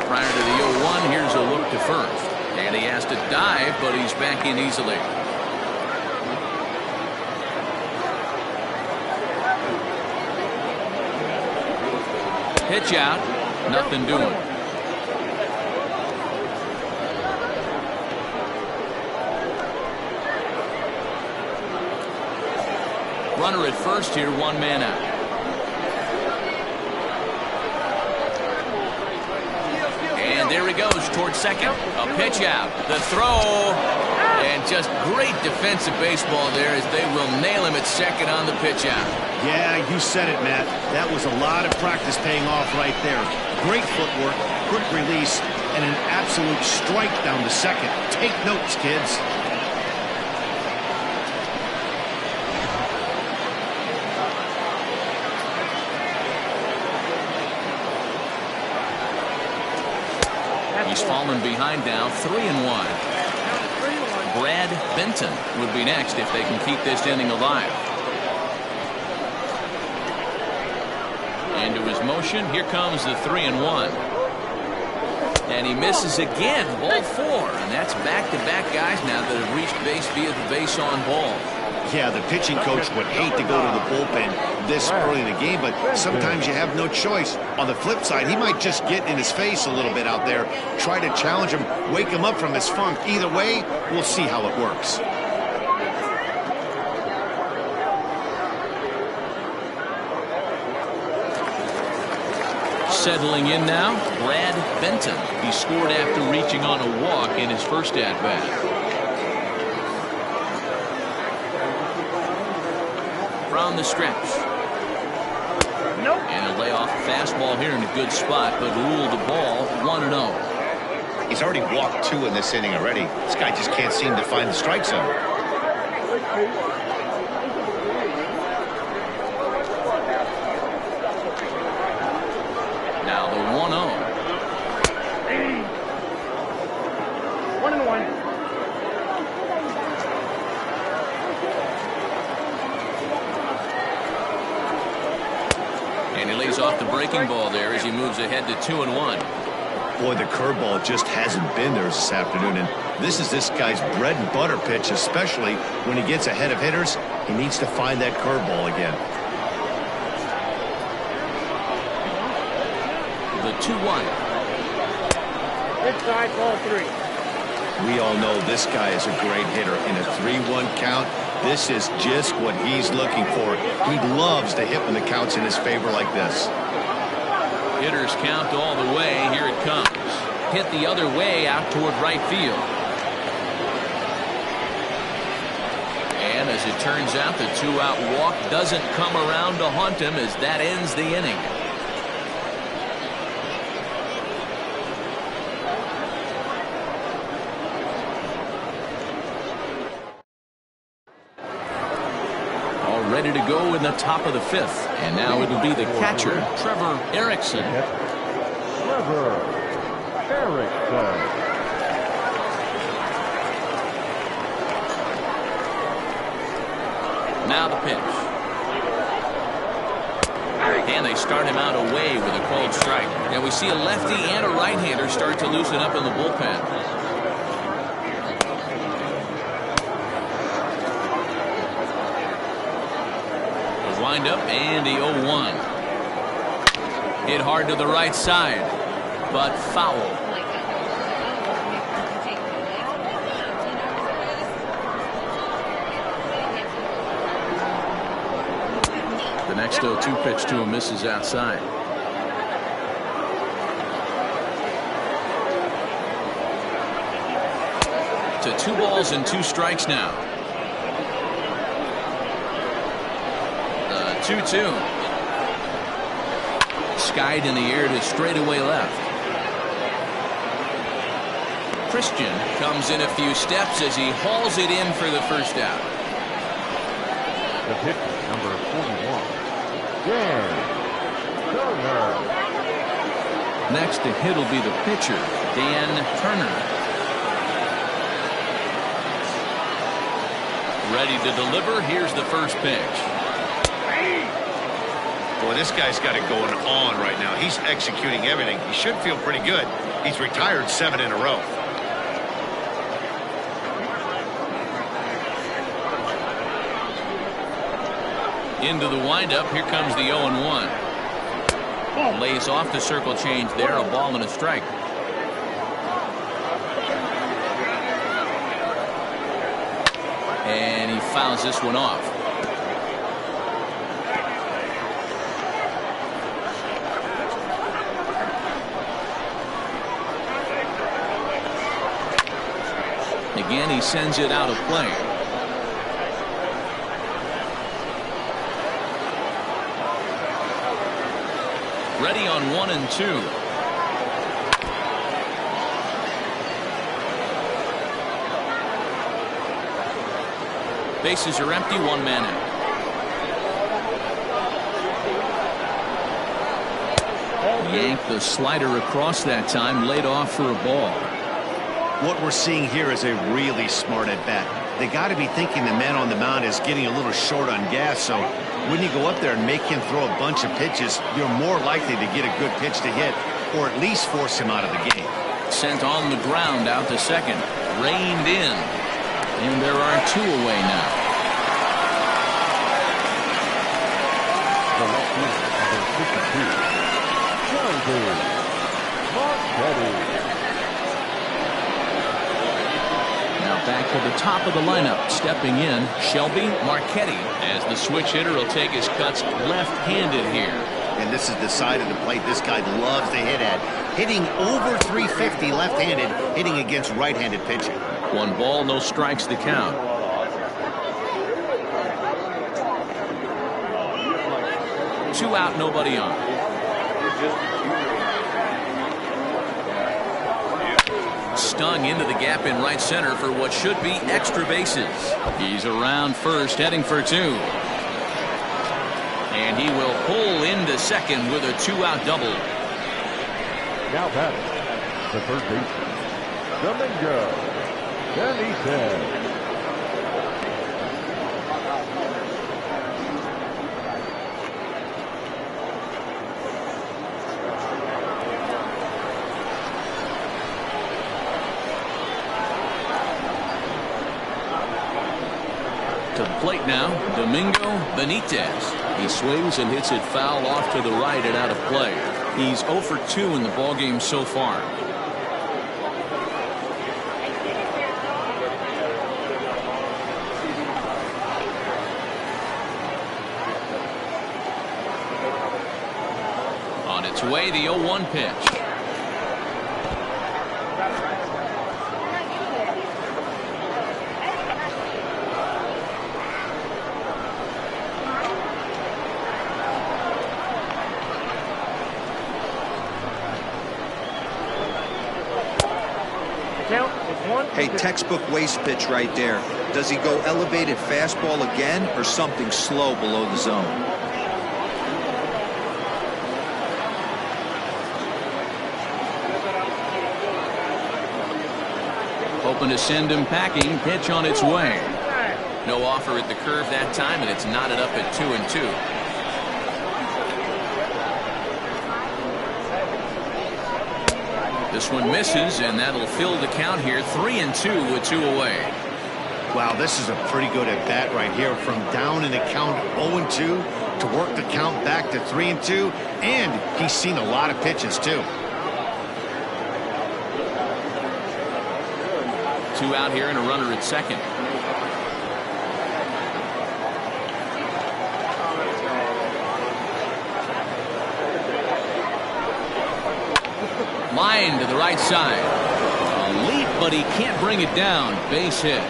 Prior to the 0-1, here's a look to first. And he has to dive, but he's back in easily. Pitch out, nothing doing. Runner at first here, one man out. And there he goes towards second. A pitch out. The throw. And just great defensive baseball there as they will nail him at second on the pitch out. Yeah, you said it, Matt. That was a lot of practice paying off right there. Great footwork, quick release, and an absolute strike down to second. Take notes, kids. He's fallen behind now, 3-1. Brad Benton would be next if they can keep this inning alive. Into his motion, here comes the 3-1. And he misses again, ball four. And that's back-to-back guys now that have reached base via the base on ball. Yeah, the pitching coach would hate to go to the bullpen this early in the game, but sometimes you have no choice. On the flip side, he might just get in his face a little bit out there, try to challenge him, wake him up from his funk. Either way, we'll see how it works. Settling in now, Brad Benton. He scored after reaching on a walk in his first at-bat. From the stretch. And a layoff fastball here in a good spot, but ruled the ball 1-0. He's already walked two in this inning already. This guy just can't seem to find the strike zone. Now the 1-0. 1-1. And he lays off the breaking ball there as he moves ahead to 2-1. Boy, the curveball just hasn't been there this afternoon, and this is this guy's bread and butter pitch, especially when he gets ahead of hitters. He needs to find that curveball again. The 2-1. Inside ball three. We all know this guy is a great hitter. In a 3-1 count, this is just what he's looking for. He loves to hit when the count's in his favor like this. Hitters count all the way. Here it comes. Hit the other way out toward right field. And as it turns out, the two-out walk doesn't come around to haunt him as that ends the inning. Ready to go in the top of the fifth. And now it'll be the catcher, Trevor Erickson. Trevor Erickson. Now the pitch. And they start him out away with a called strike. And we see a lefty and a right-hander start to loosen up in the bullpen. Wind up and the 0-1. Hit hard to the right side, but foul. The next 0-2 pitch to him misses outside. To 2 balls and 2 strikes now. 2-2. Skied in the air to straightaway left. Christian comes in a few steps as he hauls it in for the first out. The pitch, number 41. Dan Turner. Next to hit will be the pitcher, Dan Turner. Ready to deliver. Here's the first pitch. Boy, this guy's got it going on right now. He's executing everything. He should feel pretty good. He's retired 7 in a row. Into the windup. Here comes the 0-1. Lays off the circle change there. A ball and a strike. And he fouls this one off. Again, he sends it out of play. Ready on 1 and 2. Bases are empty. 1 man out. Yanked the slider across that time. Laid off for a ball. What we're seeing here is a really smart at bat. They got to be thinking the man on the mound is getting a little short on gas, so when you go up there and make him throw a bunch of pitches, you're more likely to get a good pitch to hit or at least force him out of the game. Sent on the ground out to second. Reined in. And there are 2 away now. The left fielder, number 52, Marquetti. Back to the top of the lineup. Stepping in, Shelby Marquetti, as the switch hitter will take his cuts left-handed here. And this is the side of the plate this guy loves to hit at. Hitting over 350 left-handed, hitting against right-handed pitching. 1 ball, no strikes to count. Two out, nobody on. Stung into the gap in right center for what should be extra bases. He's around first, heading for 2. And he will pull into second with a 2-out double. Now batting, the third baseman, Domingo Benitez. To the plate now, Domingo Benitez. He swings and hits it foul off to the right and out of play. He's 0 for 2 in the ballgame so far. On its way, the 0-1 pitch. Hey, textbook waste pitch right there. Does he go elevated fastball again or something slow below the zone? Hoping to send him packing. Pitch on its way. No offer at the curve that time, and it's knotted up at 2-2. This one misses, and that'll fill the count here. 3-2 with 2 away. Wow, this is a pretty good at bat right here. From down in the count 0-2 to work the count back to 3-2, and he's seen a lot of pitches too. 2 out here and a runner at second. Line to the right side. A leap, but he can't bring it down. Base hit.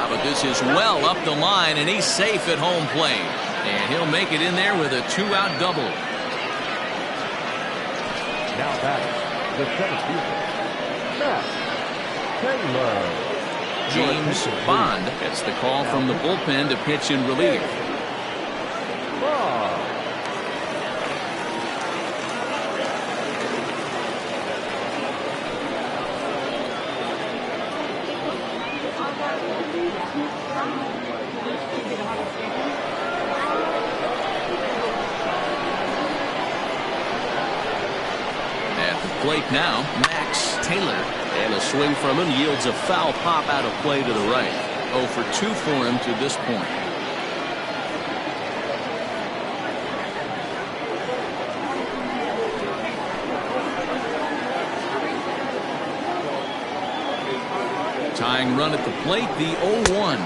But this is well up the line, and he's safe at home plate. And he'll make it in there with a 2-out double. Now batting, the center fielder, Matt Taylor. James Bond gets the call from the bullpen to pitch in relief. Bond. plate now, Max Taylor. And a swing from him yields a foul pop out of play to the right. 0 for 2 for him to this point. Tying run at the plate, the 0-1.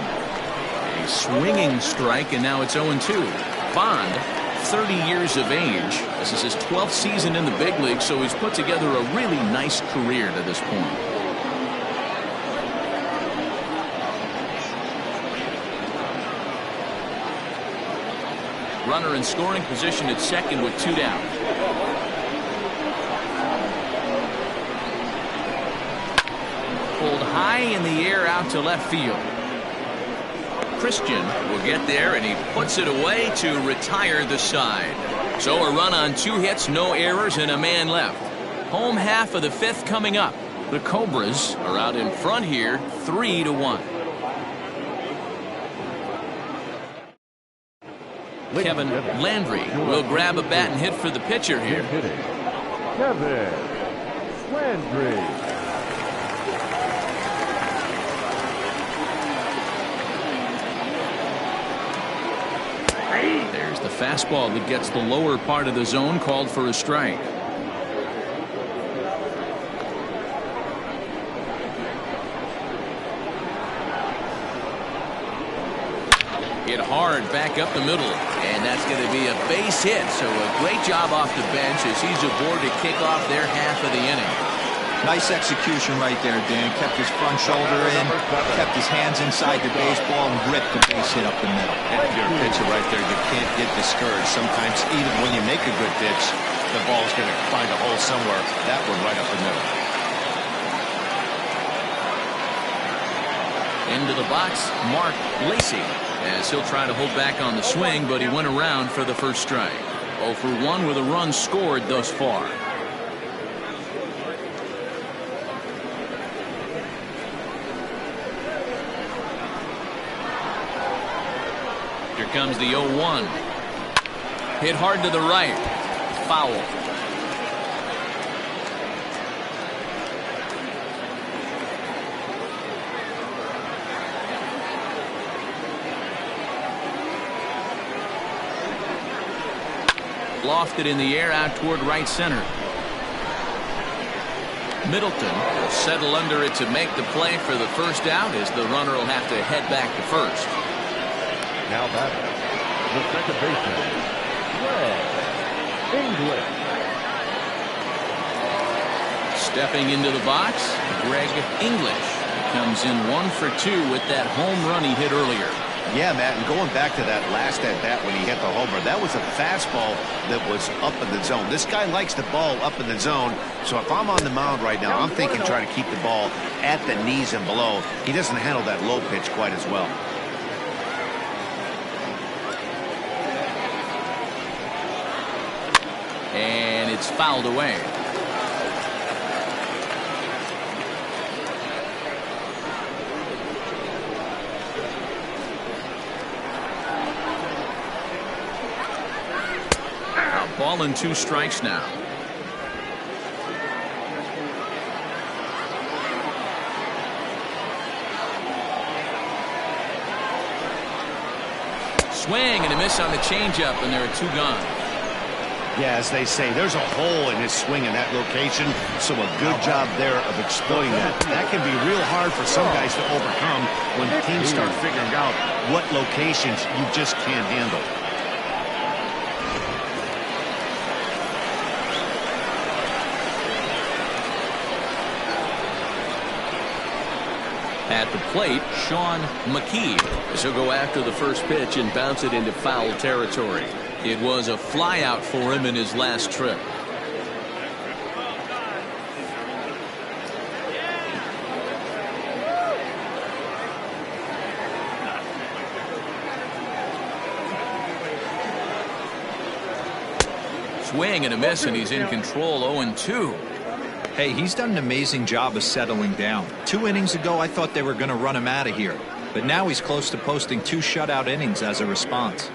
A swinging strike, and now it's 0-2. Bond, 30 years of age. This is his 12th season in the big league, so he's put together a really nice career to this point. Runner in scoring position at second with 2 down. Pulled high in the air out to left field. Christian will get there, and he puts it away to retire the side. So a run on 2 hits, no errors, and a man left. Home half of the 5th coming up. The Cobras are out in front here, 3-1. Kevin Landry will grab a bat and hit for the pitcher here. Kevin Landry. There's the fastball that gets the lower part of the zone, called for a strike. Hit hard back up the middle, and that's going to be a base hit. So a great job off the bench as he's aboard to kick off their half of the inning. Nice execution right there, Dan. Kept his front shoulder in, kept his hands inside the baseball, and ripped the base hit up the middle. If you're a pitcher right there, you can't get discouraged. Sometimes even when you make a good pitch, the ball's going to find a hole somewhere. That one right up the middle. Into the box, Mark Lacey, as he'll try to hold back on the swing, but he went around for the first strike. 0 for 1 with a run scored thus far. Here comes the 0-1. Hit hard to the right. Foul. Lofted in the air out toward right center. Middleton will settle under it to make the play for the first out, as the runner will have to head back to first. Now batting, the second baseman, Greg English. Stepping into the box, Greg English comes in 1 for 2 with that home run he hit earlier. Yeah, Matt, and going back to that last at-bat when he hit the homer, that was a fastball that was up in the zone. This guy likes the ball up in the zone, so if I'm on the mound right now, I'm thinking trying to keep the ball at the knees and below. He doesn't handle that low pitch quite as well. And it's fouled away. Ball and 2 strikes now. Swing and a miss on the changeup, and there are 2 gone. Yeah, as they say, there's a hole in his swing in that location, so a good job there of exploiting that. That can be real hard for some guys to overcome when teams start figuring out what locations you just can't handle. At the plate, Sean McKee, as he'll go after the first pitch and bounce it into foul territory. It was a flyout for him in his last trip. Swing and a miss, and he's in control. 0-2. Hey, he's done an amazing job of settling down. 2 innings ago, I thought they were going to run him out of here. But now he's close to posting 2 shutout innings as a response.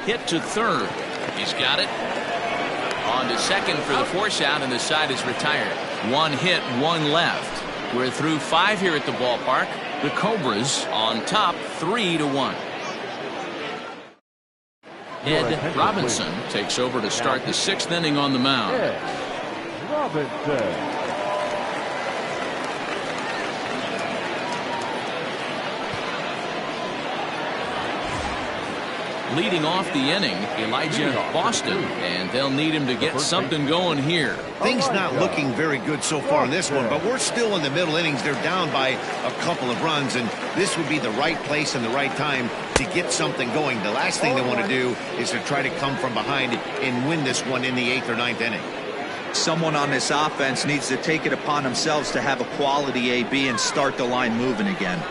Hit to third. He's got it. On to second for the force out, and the side is retired. One hit, one left. We're through 5 here at the ballpark. The Cobras on top 3-1. Ed Robinson takes over to start the 6th inning on the mound. Ed Robinson. Leading off the inning, Elijah Boston, and they'll need him to get something going here. Things not looking very good so far in this one, but we're still in the middle innings. They're down by a couple of runs, and this would be the right place and the right time to get something going. The last thing they want to do is to try to come from behind and win this one in the 8th or 9th inning. Someone on this offense needs to take it upon themselves to have a quality AB and start the line moving again.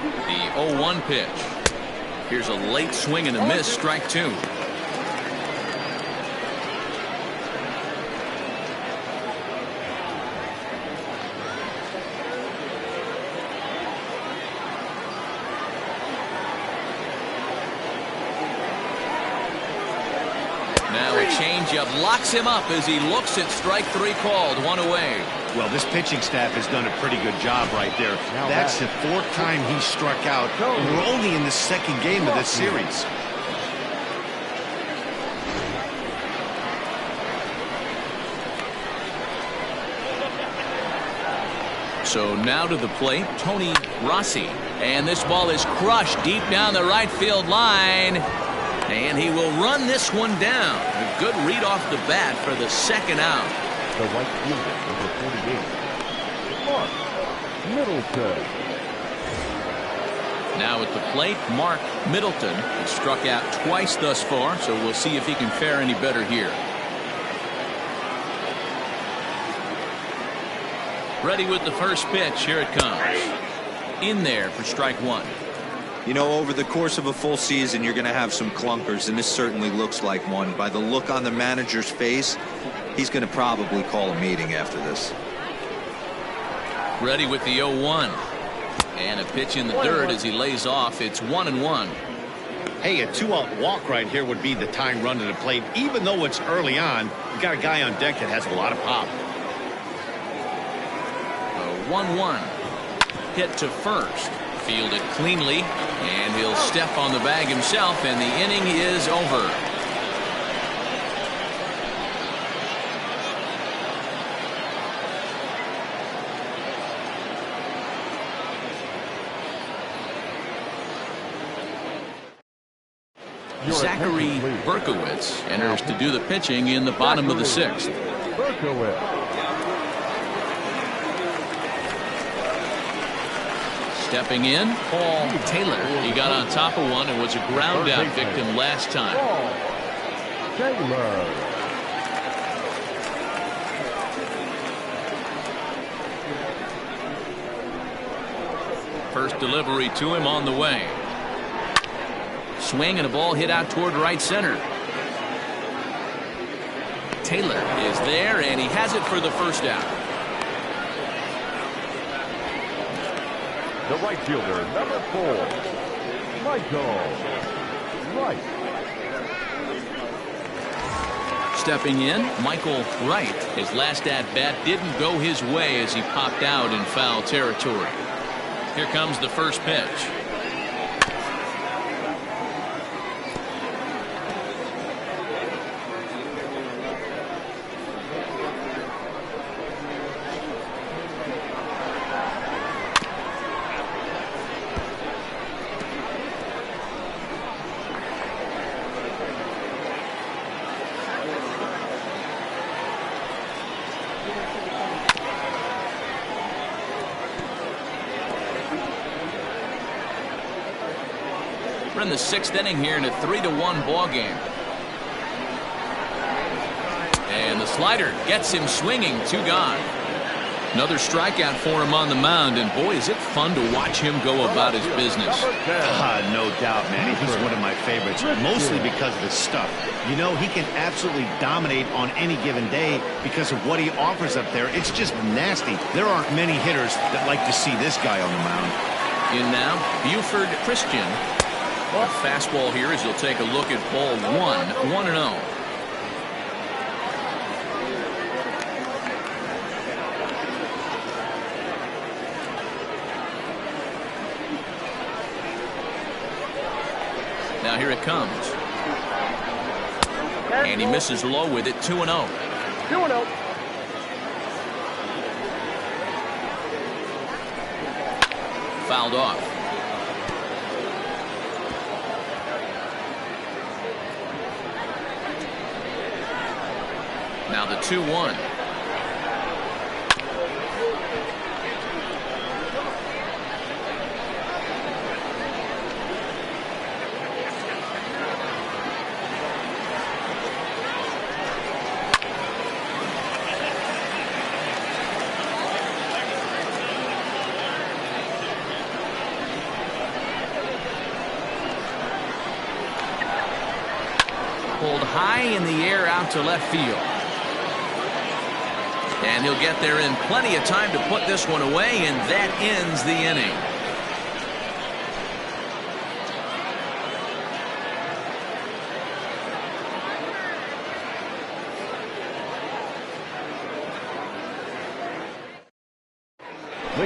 The 0-1 pitch. Here's a late swing and a miss, strike 2. Now a changeup locks him up as he looks at strike 3 called. 1 away. Well, this pitching staff has done a pretty good job right there. That's the 4th time he struck out. And we're only in the 2nd game of this series. So now to the plate, Tony Rossi. And this ball is crushed deep down the right field line. And he will run this one down. A good read off the bat for the 2nd out. The right fielder, number 48, Mark Middleton. Now at the plate, Mark Middleton has struck out twice thus far, so we'll see if he can fare any better here. Ready with the first pitch. Here it comes. In there for strike 1. You know, over the course of a full season, you're going to have some clunkers, and this certainly looks like one. By the look on the manager's face, he's going to probably call a meeting after this. Ready with the 0-1. And a pitch in the dirt as he lays off. It's 1-1. Hey, a 2-out walk right here would be the tying run to the plate. Even though it's early on, we've got a guy on deck that has a lot of pop. A 1-1. Hit to first. Fielded cleanly, and he'll step on the bag himself, and the inning is over. Zachary Berkowitz enters to do the pitching in the bottom of the 6th. Berkowitz. Stepping in, Paul Taylor. He got on top of one and was a ground out victim last time. Taylor. First delivery to him on the way. Swing and a ball hit out toward right center. Taylor is there, and he has it for the first out. The right fielder, number 4, Michael Wright. Stepping in, Michael Wright. His last at-bat didn't go his way as he popped out in foul territory. Here comes the first pitch. We're in the 6th inning here in a 3-1 ball game. And the slider gets him swinging. 2 gone. Another strikeout for him on the mound, and boy, is it fun to watch him go about his business. No doubt, man. He's one of my favorites, mostly because of his stuff. You know, he can absolutely dominate on any given day because of what he offers up there. It's just nasty. There aren't many hitters that like to see this guy on the mound. In now, Buford Christian. The fastball here as you'll take a look at ball 1-0. Now here it comes. And he misses low with it. 2-0. 2-0. Fouled off. Now the 2-1. Pulled high in the air out to left field. And he'll get there in plenty of time to put this one away, and that ends the inning.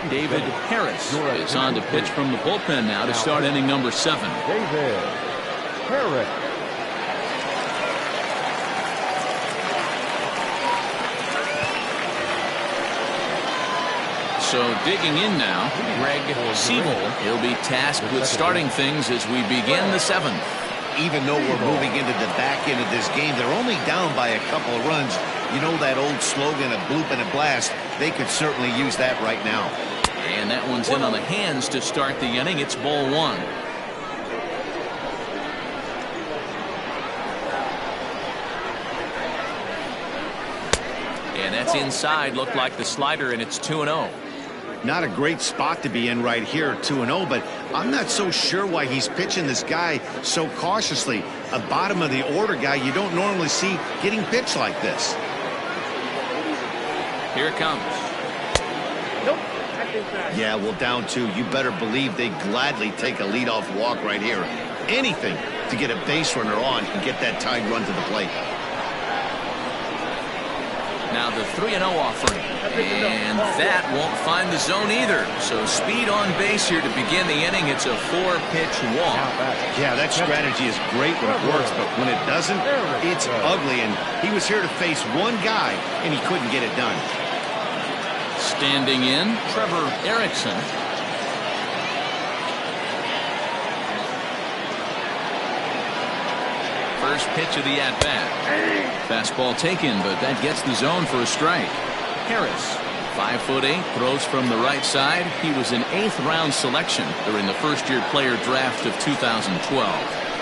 David Harris is on to pitch from the bullpen now to start inning number 7. David Harris. So digging in now, Greg Siebel. He'll be tasked with starting things as we begin the 7th. Even though we're moving into the back end of this game, they're only down by a couple of runs. You know that old slogan, a bloop and a blast? They could certainly use that right now. And that one's in on the hands to start the inning. It's ball 1. And that's inside. Looked like the slider, and it's 2-0. Not a great spot to be in right here, 2-0, but I'm not so sure why he's pitching this guy so cautiously. A bottom of the order guy you don't normally see getting pitched like this. Here it comes. Nope. That's inside. Yeah, well, down 2. You better believe they gladly take a leadoff walk right here. Anything to get a base runner on and get that tied run to the plate. Now the 3-0 offering, and that won't find the zone either. So speed on base here to begin the inning. It's a 4-pitch walk. Yeah, that strategy is great when it works, but when it doesn't, it's ugly. And he was here to face one guy, and he couldn't get it done. Standing in, Trevor Erickson. First pitch of the at-bat. Fastball taken, but that gets the zone for a strike. Harris, 5'8", throws from the right side. He was an 8th-round selection during the first-year player draft of 2012.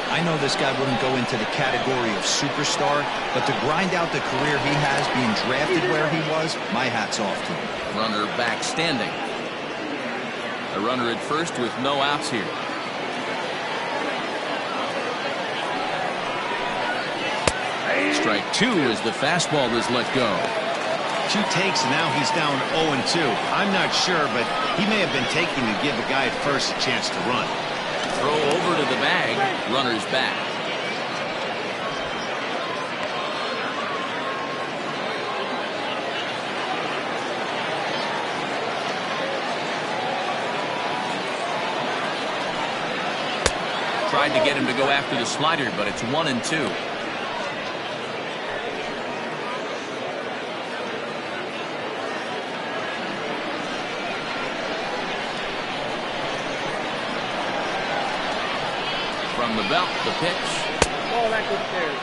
I know this guy wouldn't go into the category of superstar, but to grind out the career he has being drafted where he was, my hat's off to him. Runner back standing. A runner at first with no outs here. Strike 2 as the fastball is let go. 2 takes, and now he's down 0-2. I'm not sure, but he may have been taking to give the guy at first a chance to run. Throw over to the bag. Runner's back. Tried to get him to go after the slider, but it's 1-2. From the belt, the pitch. Ball back upstairs.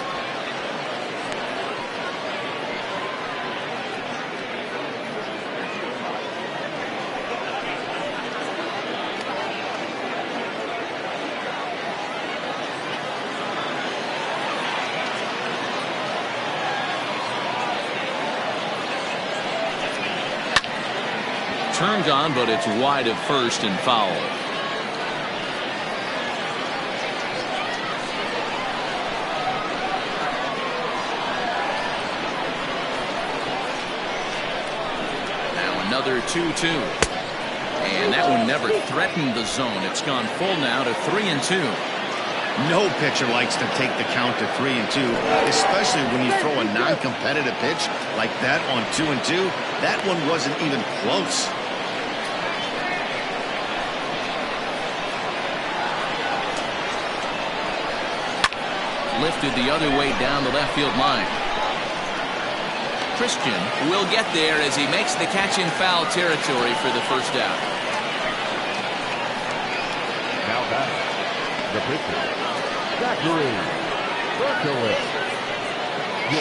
Turned on, but it's wide at first and foul. Another 2-2. And that one never threatened the zone. It's gone full now to 3-2. No pitcher likes to take the count to 3-2, especially when you throw a non-competitive pitch like that on 2-2. That one wasn't even close. Lifted the other way down the left field line. Christian will get there as he makes the catch in foul territory for the first out. Now back, the pitcher, Zachary Berkowitz.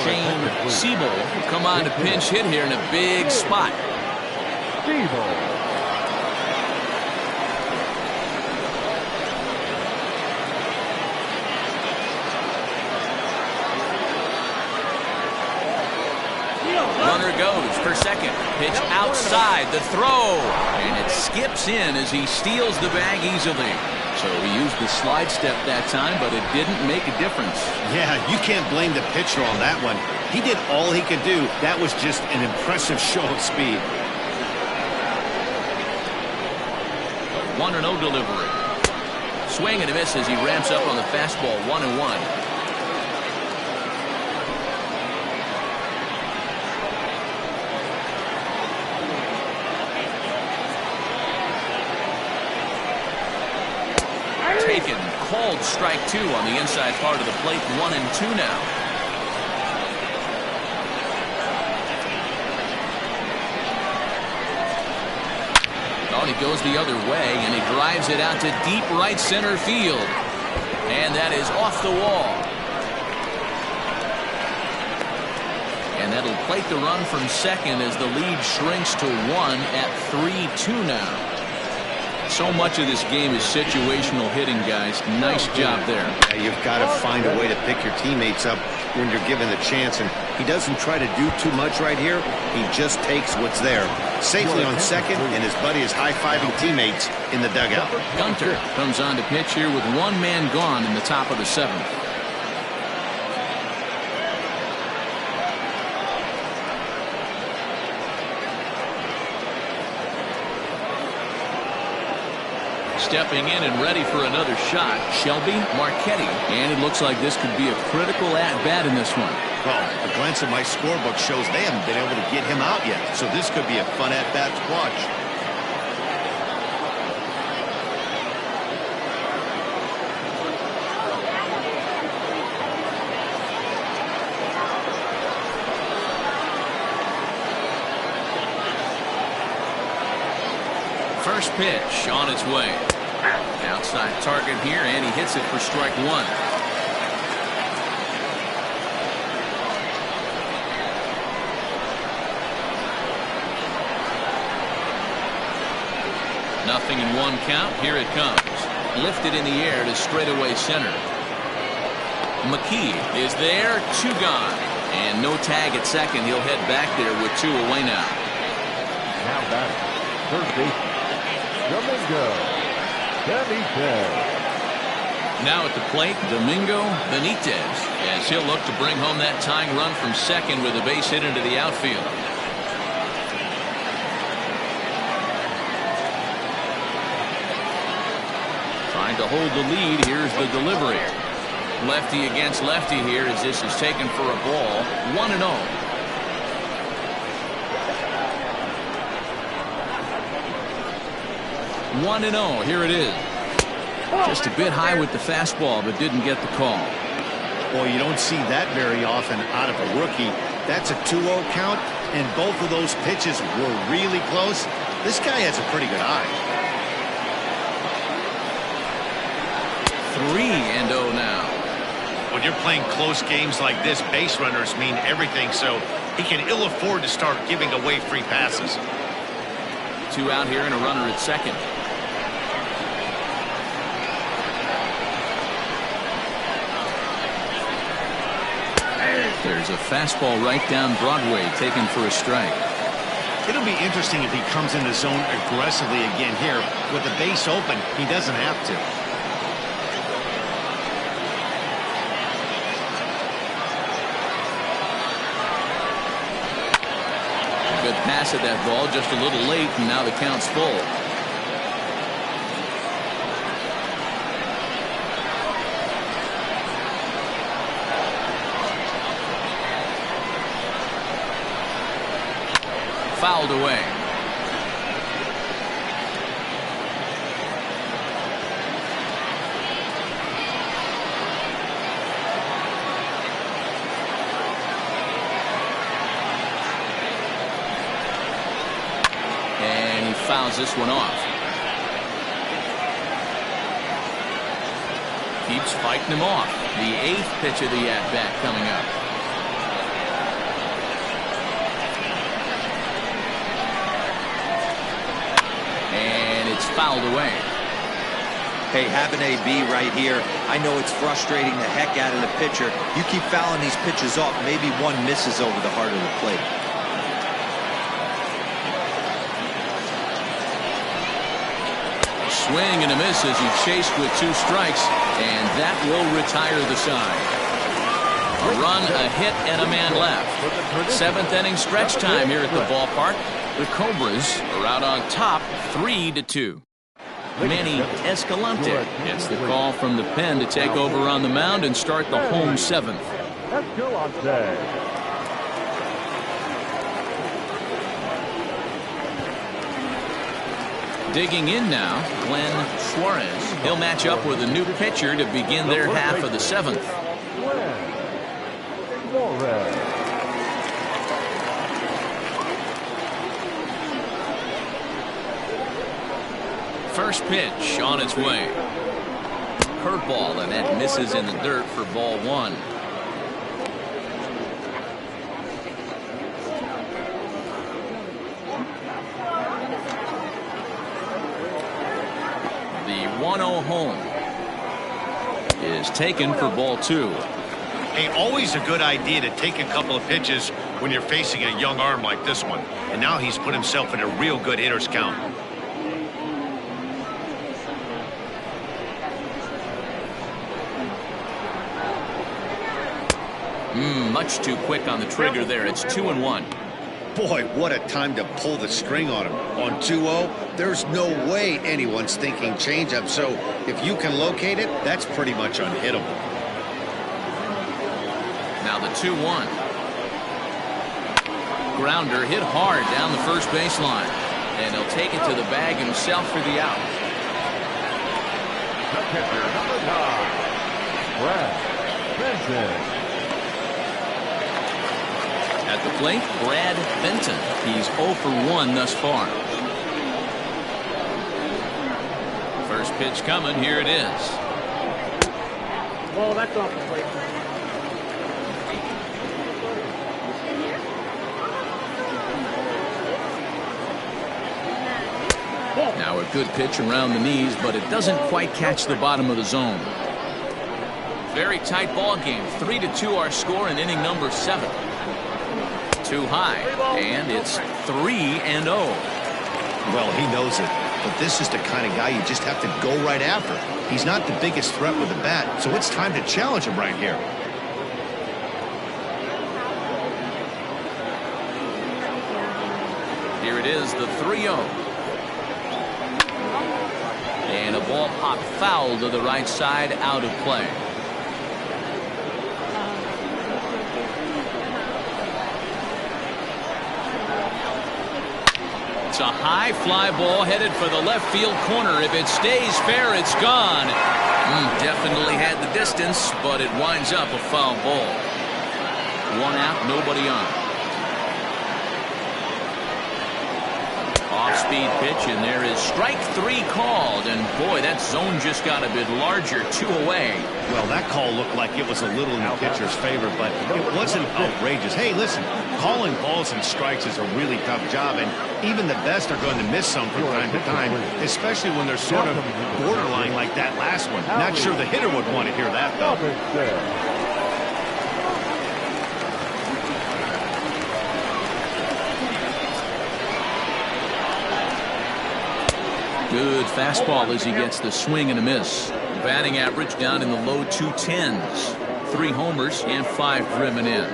Shane Siebel will come on to pinch hit here in a big spot. Siebel. Runner goes for second. Pitch outside the throw. And it skips in as he steals the bag easily. So he used the slide step that time, but it didn't make a difference. Yeah, you can't blame the pitcher on that one. He did all he could do. That was just an impressive show of speed. 1-0 delivery. Swing and a miss as he ramps up on the fastball. 1-1. Taken, called strike 2 on the inside part of the plate. 1-2 now. Oh, he goes the other way and he drives it out to deep right center field, and that is off the wall. And that'll plate the run from second as the lead shrinks to 1 at 3-2 now. So much of this game is situational hitting, guys. Nice job there. Yeah, you've got to find a way to pick your teammates up when you're given the chance, and he doesn't try to do too much right here. He just takes what's there. Safely on second, and his buddy is high-fiving teammates in the dugout. Gunter comes on to pitch here with one man gone in the top of the 7th. Stepping in and ready for another shot, Shelby Marchetti. And it looks like this could be a critical at-bat in this one. Well, a glance at my scorebook shows they haven't been able to get him out yet, so this could be a fun at-bat to watch. First pitch on its way. Outside target here, and he hits it for strike 1. Nothing in 1 count. Here it comes. Lifted in the air to straightaway center. McKee is there. 2 gone. And no tag at second. He'll head back there with 2 away now. Now back, third base, Domingo Benitez. Now at the plate, Domingo Benitez, as he'll look to bring home that tying run from second with a base hit into the outfield. Trying to hold the lead. Here's the delivery. Lefty against lefty here as this is taken for a ball. 1-0. 1-0. Here it is. Just a bit high with the fastball, but didn't get the call. Boy, you don't see that very often out of a rookie. That's a 2-0 count, and both of those pitches were really close. This guy has a pretty good eye. 3-0 now. When you're playing close games like this, base runners mean everything, so he can ill afford to start giving away free passes. 2 out here and a runner at second. There's a fastball right down Broadway, taken for a strike. It'll be interesting if he comes in the zone aggressively again here. With the base open, he doesn't have to. Good pass at that ball, just a little late, and now the count's full. fouled away. And he fouls this one off. Keeps fighting him off. The 8th pitch of the at-bat coming up. And it's fouled away. Hey, have an AB right here. I know it's frustrating the heck out of the pitcher. You keep fouling these pitches off, maybe one misses over the heart of the plate. Swing and a miss as he chased with 2 strikes, and that will retire the side. A run, a hit, and a man left. 7th inning stretch time here at the ballpark. The Cobras are out on top 3-2. Manny Escalante gets the call from the pen to take over on the mound and start the home 7th. Escalante. Digging in now, Glenn Suarez. He'll match up with a new pitcher to begin their half of the 7th. First pitch on its way. Curveball, and that misses in the dirt for ball 1. The 1-0 home is taken for ball 2. Hey, always a good idea to take a couple of pitches when you're facing a young arm like this one. And now he's put himself in a real good hitter's count. Much too quick on the trigger there. It's 2-1. Boy, what a time to pull the string on him. On 2-0, there's no way anyone's thinking changeup. So if you can locate it, that's pretty much unhittable. Now the 2-1. Grounder hit hard down the first baseline. And he'll take it to the bag himself for the out. The pitcher, number 9, Brad Benson. At the plate, Brad Benton. He's 0 for 1 thus far. First pitch coming. Here it is. Well, that's off the plate. Now a good pitch around the knees, but it doesn't quite catch the bottom of the zone. Very tight ball game. 3-2 our score in inning number 7. Too high, and it's 3-0. Well, he knows it, but this is the kind of guy you just have to go right after. He's not the biggest threat with the bat, so it's time to challenge him right here. Here it is, the 3-0. And a ball popped foul to the right side, out of play. It's a high fly ball headed for the left field corner. If it stays fair, it's gone. Definitely had the distance, but it winds up a foul ball. 1 out, nobody on. Off-speed pitch, and there is strike 3 called. And boy, that zone just got a bit larger. 2 away. Well, that call looked like it was a little in the pitcher's favor, but it wasn't outrageous. Hey, listen, calling balls and strikes is a really tough job, and even the best are going to miss some from time to time, especially when they're sort of borderline like that last one. Not sure the hitter would want to hear that, though. Good fastball as he gets the swing and a miss. Batting average down in the low 210s. 3 homers and 5 driven in.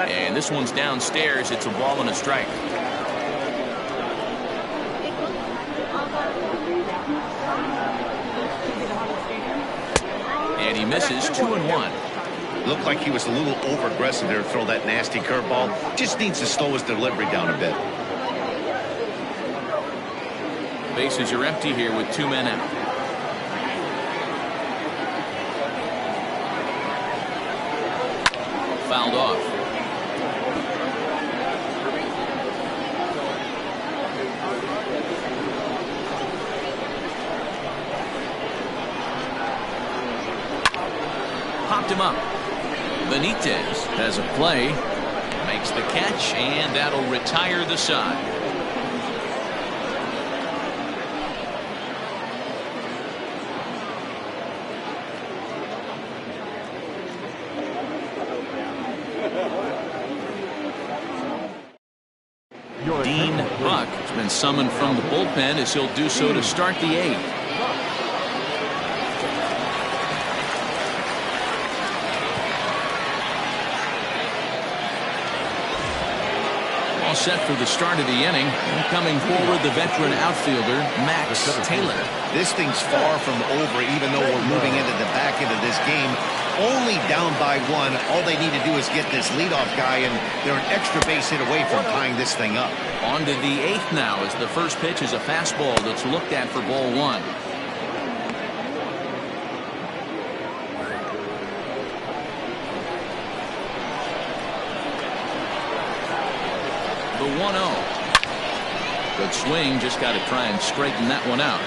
And this one's downstairs. It's a ball and a strike. misses. 2-1. Looked like he was a little over-aggressive there to throw that nasty curveball. Just needs to slow his delivery down a bit. Bases are empty here with 2 men out. Fouled off. Popped him up. Benitez has a play, makes the catch, and that'll retire the side. Dean Buck has been summoned from the bullpen as he'll do so to start the 8th. All set for the start of the inning. And coming forward, the veteran outfielder, Max Taylor. This thing's far from over, even though we're moving into the back end of this game. Only down by 1. All they need to do is get this leadoff guy, and they're an extra base hit away from tying this thing up. On to the 8th now, as the first pitch is a fastball that's looked at for ball 1. The 1-0. Good swing, just got to try and straighten that one out.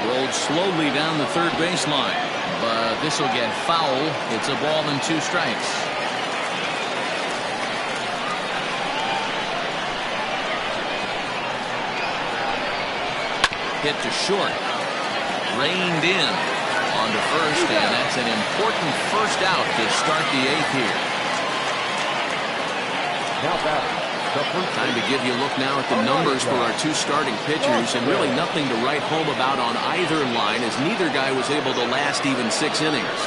Rolled slowly down the third baseline, but this will get foul. It's a ball and 2 strikes. Hit to short. Reined in onto first, and that's an important first out to start the 8th here. Now batting. Time to give you a look now at the numbers for our 2 starting pitchers, and really nothing to write home about on either line, as neither guy was able to last even 6 innings.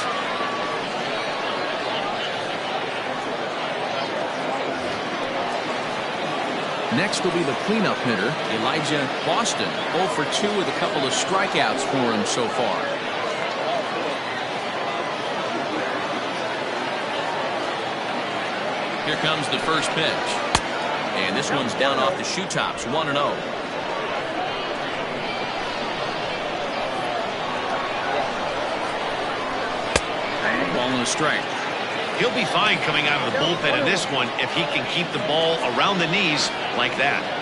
Next will be the cleanup hitter, Elijah Boston. 0 for 2 with a couple of strikeouts for him so far. Here comes the first pitch. And this one's down off the shoe tops. 1-0. Ball and a strike. He'll be fine coming out of the bullpen in this one if he can keep the ball around the knees like that.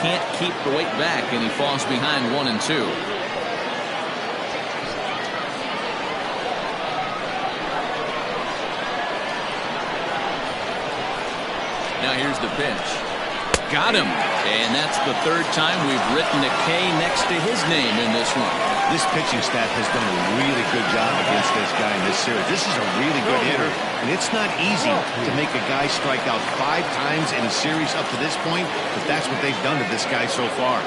Can't keep the weight back, and he falls behind 1-2. Now here's the pitch. Got him. And that's the 3rd time we've written a K next to his name in this one. This pitching staff has done a really good job against this guy in this series. This is a really good hitter, and it's not easy to make a guy strike out 5 times in a series up to this point, but that's what they've done to this guy so far.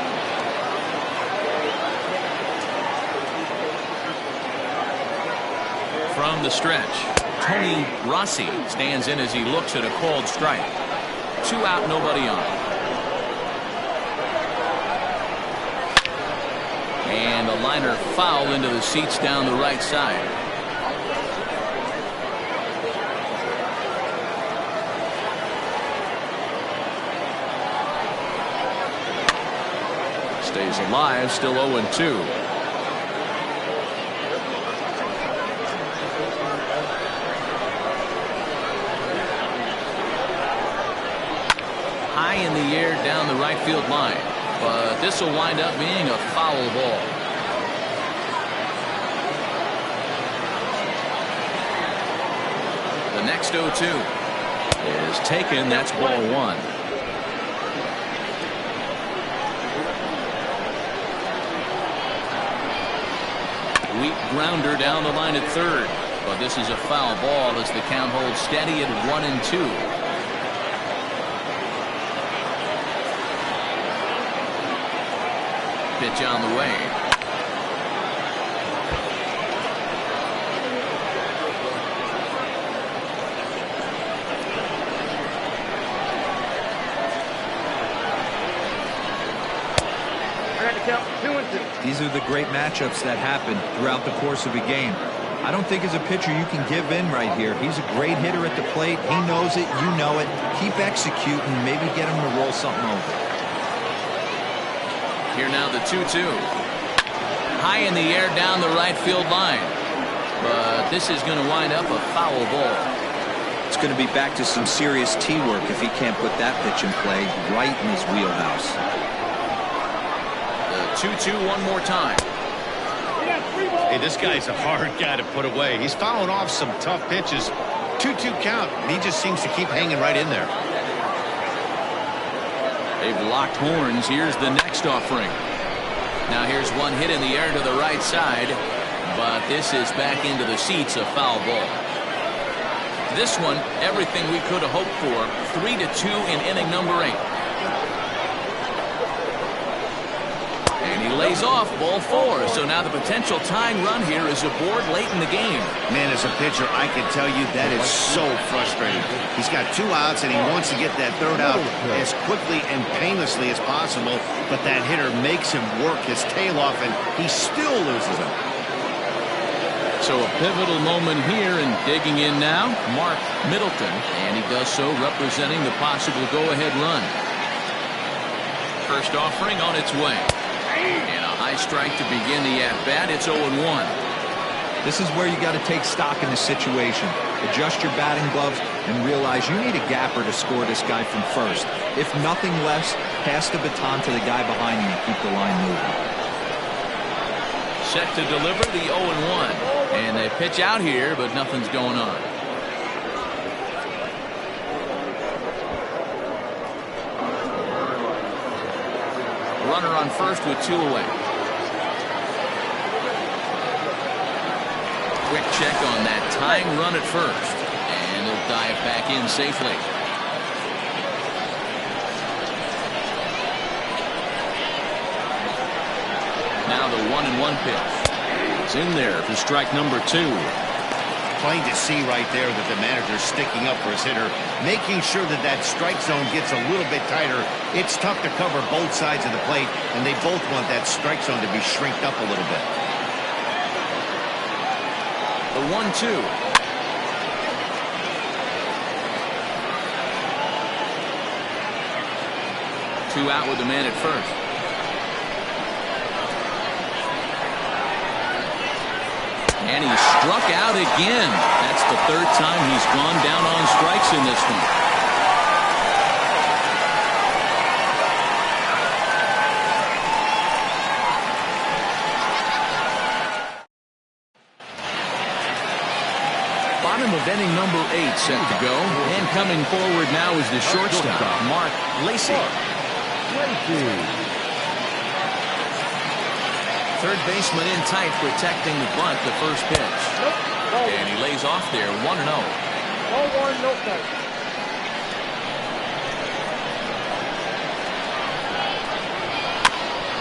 From the stretch, Tony Rossi stands in as he looks at a called strike. 2 out, nobody on. And a liner foul into the seats down the right side. Stays alive, still 0-2. High in the air down the right field line, but this will wind up being a foul ball. The next 0-2 is taken. That's ball 1. Weak grounder down the line at third, but this is a foul ball as the count holds steady at 1-2. pitch on the way. These are the great matchups that happen throughout the course of a game. I don't think as a pitcher you can give in right here. He's a great hitter at the plate. He knows it. You know it. Keep executing. Maybe get him to roll something over. Here now the 2-2. High in the air down the right field line. But this is going to wind up a foul ball. It's going to be back to some serious tee work if he can't put that pitch in play right in his wheelhouse. 2-2 one more time. Hey, this guy's a hard guy to put away. He's fouling off some tough pitches. 2-2 count. He just seems to keep hanging right in there. They've locked horns. Here's the next offering. Now here's one hit in the air to the right side, but this is back into the seats, a foul ball. This one, everything we could have hoped for. 3-2 in inning number 8. He lays off ball 4, so now the potential tying run here is aboard late in the game. Man, as a pitcher, I can tell you that is so frustrating. He's got 2 outs and he wants to get that 3rd out as quickly and painlessly as possible, but that hitter makes him work his tail off and he still loses him. So a pivotal moment here, and digging in now, Mark Middleton, and he does so representing the possible go-ahead run. First offering on its way. And a high strike to begin the at-bat. It's 0-1. This is where you got to take stock in the situation. Adjust your batting gloves and realize you need a gapper to score this guy from first. If nothing less, pass the baton to the guy behind you and keep the line moving. Set to deliver the 0-1. And they pitch out here, but nothing's going on. Runner on first with 2 away. Quick check on that tying run at first. And he'll dive back in safely. Now the 1-1 pitch. It's in there for strike number 2. Plain to see right there that the manager's sticking up for his hitter, making sure that that strike zone gets a little bit tighter. It's tough to cover both sides of the plate, and they both want that strike zone to be shrinked up a little bit. The 1-2. Two out with the man at first. And he struck out again. That's the 3rd time he's gone down on strikes in this one. Bottom of inning number 8 set to go. And coming forward now is the shortstop, Mark Lacey. Third baseman in tight, protecting the bunt, the first pitch. And he lays off there, 1-0. 0-1, no play.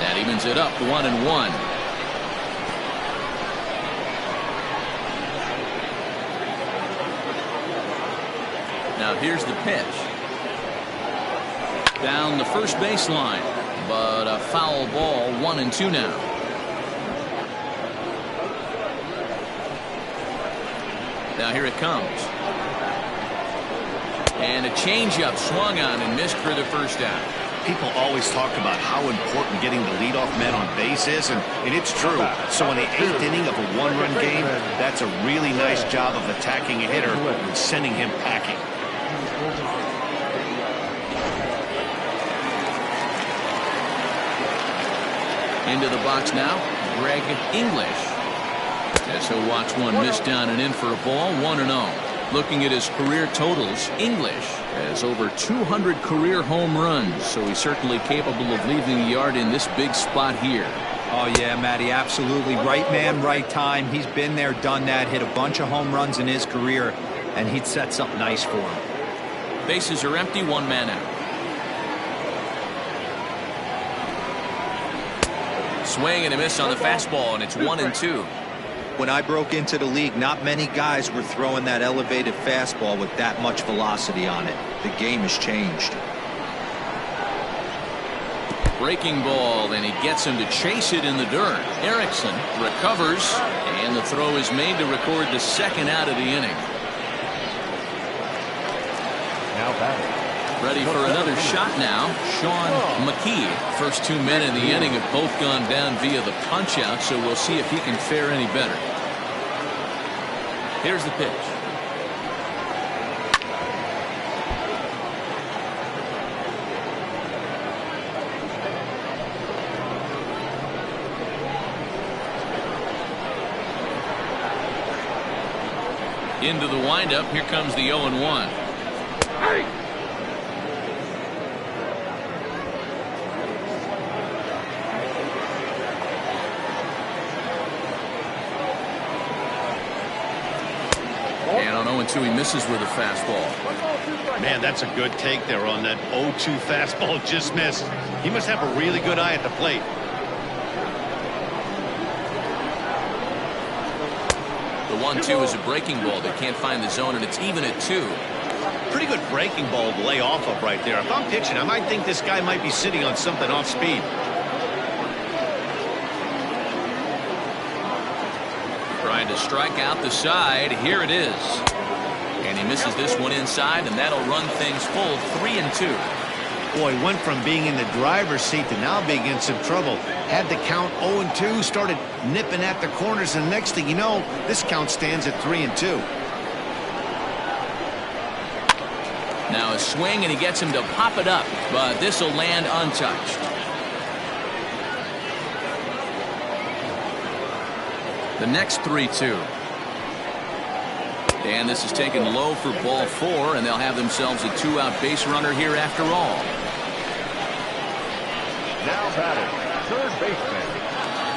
That evens it up, 1-1. Now here's the pitch. Down the first baseline, but a foul ball, 1-2 now. Now here it comes. And a changeup swung on and missed for the first out. People always talk about how important getting the leadoff man on base is, and it's true. So in the 8th inning of a 1-run game, that's a really nice job of attacking a hitter and sending him packing. Into the box now, Greg English. As he'll watch one miss down and in for a ball, 1-0. Looking at his career totals, English has over 200 career home runs, so he's certainly capable of leaving the yard in this big spot here. Oh, yeah, Matty, absolutely. Right man, right time. He's been there, done that, hit a bunch of home runs in his career, and he'd set something nice for him. Bases are empty, 1 man out. Swing and a miss on the fastball, and it's 1-2. When I broke into the league, not many guys were throwing that elevated fastball with that much velocity on it. The game has changed. Breaking ball, and he gets him to chase it in the dirt. Erickson recovers, and the throw is made to record the second out of the inning. Now batting. Ready for another shot now, Sean McKee. First 2 men in the inning have both gone down via the punch-out, so we'll see if he can fare any better. Here's the pitch. Into the windup, here comes the 0-1. And on 0-2, he misses with a fastball. Man, that's a good take there on that 0-2 fastball. Just missed. He must have a really good eye at the plate. The 1-2 is a breaking ball. They can't find the zone, and it's even at 2. Pretty good breaking ball to lay off of right there. If I'm pitching, I might think this guy might be sitting on something off speed. Trying to strike out the side. Here it is. And he misses this one inside, and that'll run things full. 3-2. Boy, went from being in the driver's seat to now being in some trouble. Had the count 0-2, started nipping at the corners, and next thing you know, this count stands at 3-2. Now a swing, and he gets him to pop it up, but this will land untouched. The next 3-2. And this is taken low for ball 4, and they'll have themselves a 2-out base runner here after all. Now batting. Third baseman.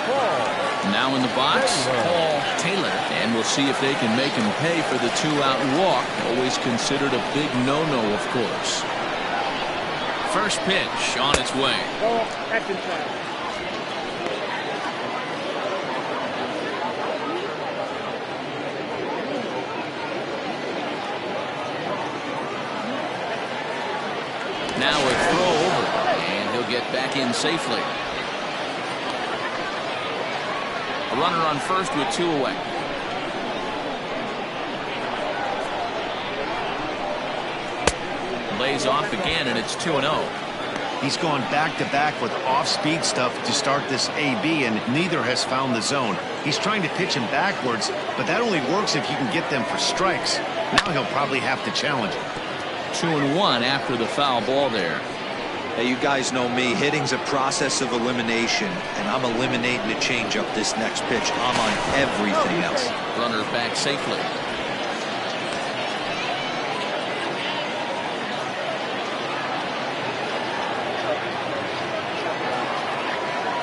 Paul. Now in the box, Paul Taylor. And we'll see if they can make him pay for the 2-out walk. Always considered a big no-no, of course. First pitch on its way. Ball, action time. Now a throw over, and he'll get back in safely. A runner on first with 2 away. Lays off again, and it's 2-0. He's gone back-to-back with off-speed stuff to start this AB, and neither has found the zone. He's trying to pitch him backwards, but that only works if you can get them for strikes. Now he'll probably have to challenge him. 2-1 after the foul ball there. Hey, you guys know me. Hitting's a process of elimination, and I'm eliminating the changeup this next pitch. I'm on everything else. Runner back safely.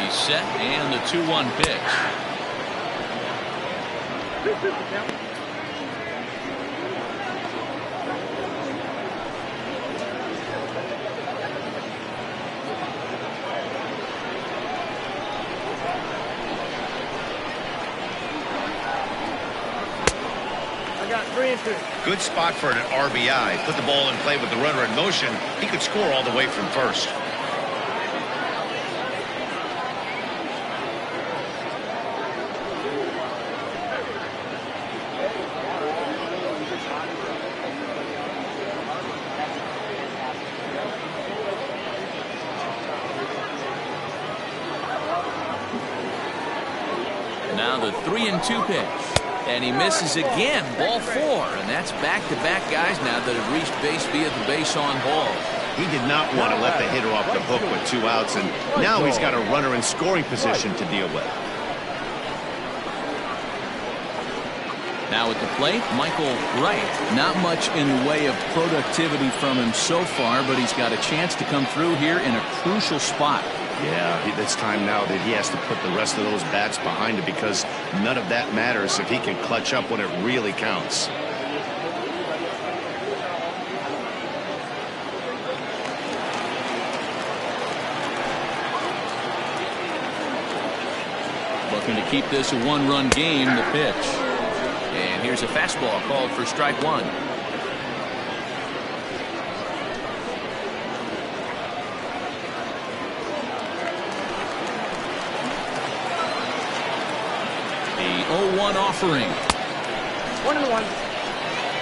He's set, and the 2-1 pitch. Good spot for an RBI. Put the ball in play with the runner in motion. He could score all the way from first. Now the 3-2 pitch. And he misses again, ball 4, and that's back-to-back guys now that have reached base via the base on balls. He did not want to let the hitter off the hook with 2 outs, and now he's got a runner in scoring position to deal with. Now at the plate, Michael Wright. Not much in the way of productivity from him so far, but he's got a chance to come through here in a crucial spot. Yeah, it's time now that he has to put the rest of those bats behind it, because none of that matters if he can clutch up when it really counts. Looking to keep this a one-run game. The pitch. And here's a fastball called for strike one. The 0-1 offering. 1-1.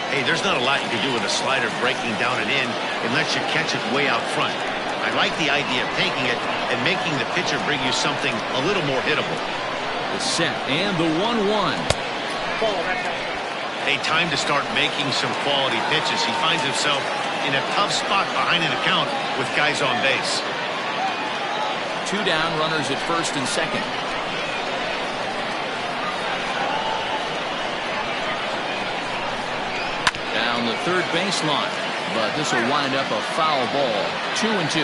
Hey, there's not a lot you can do with a slider breaking down and in unless you catch it way out front. I like the idea of taking it and making the pitcher bring you something a little more hittable. The set and the 1-1. Hey, time to start making some quality pitches. He finds himself in a tough spot behind an account with guys on base. 2 down, runners at first and second. Down the third baseline, but this will wind up a foul ball. 2-2.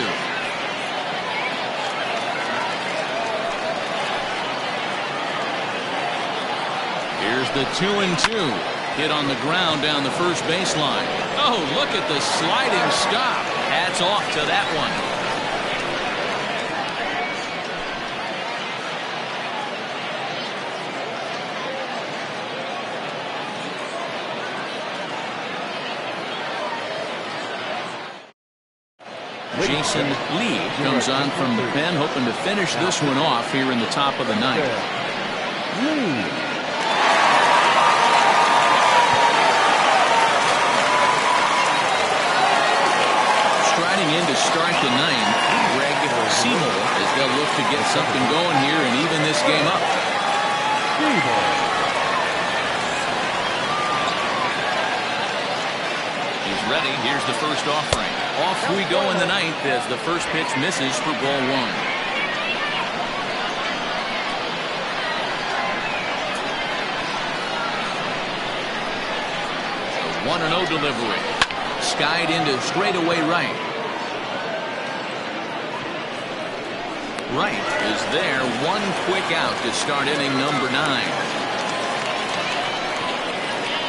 Here's the 2-2. Hit on the ground down the first baseline. Oh, look at the sliding stop. Hats off to that one. Jason Lee comes on from the pen, hoping to finish this one off here in the top of the ninth. Striding in to start the ninth, Greg Seymour, as they'll look to get something going here and even this game up. He's ready. Here's the first offering. Off we go in the ninth as the first pitch misses for ball one. The 1-0 delivery. Skied into straightaway right. Right is there. One quick out to start inning number 9.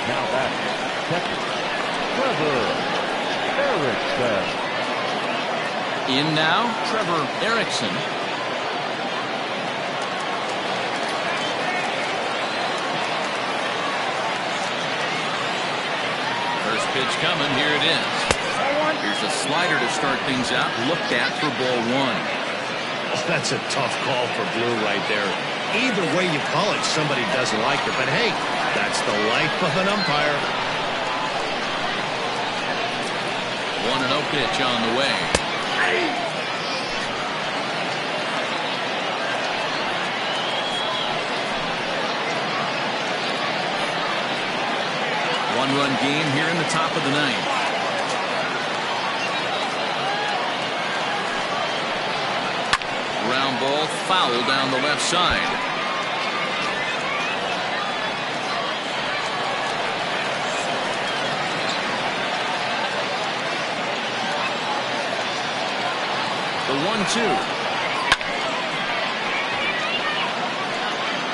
Now back, catcher, Trevor Erickson. In now, Trevor Erickson. First pitch coming. Here it is. Here's a slider to start things out. Looked at for ball one. Oh, that's a tough call for Blue right there. Either way you call it, somebody doesn't like it. But hey, that's the life of an umpire. 1-0 pitch on the way. One-run game here in the top of the ninth. Ground ball foul down the left side. The 1-2.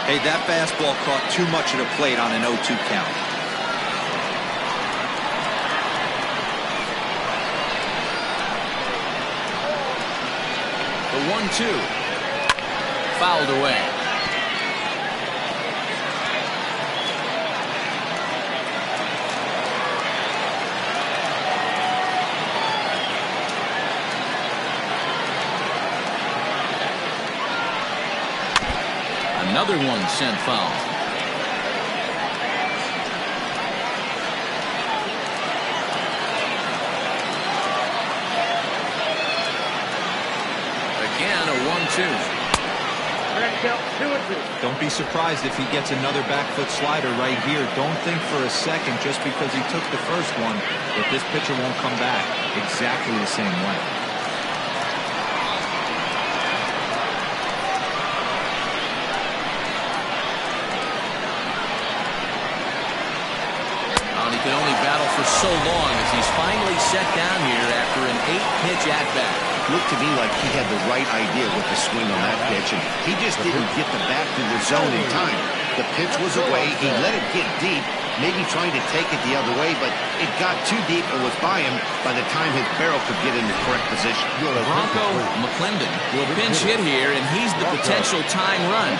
Hey, that fastball caught too much of the plate on an 0-2 count. The 1-2. Fouled away. Another one sent foul. Again, a 1-2. Don't be surprised if he gets another back foot slider right here. Don't think for a second just because he took the first one that this pitcher won't come back exactly the same way. He could only battle for so long as he's finally set down here after an 8-pitch at-bat. Looked to me like he had the right idea with the swing on that pitch, and he just didn't get the bat through the zone in time. The pitch was away. He let it get deep, maybe trying to take it the other way, but it got too deep and was by him by the time his barrel could get in the correct position. Bronco McClendon will pinch hit here, and he's the potential tying run.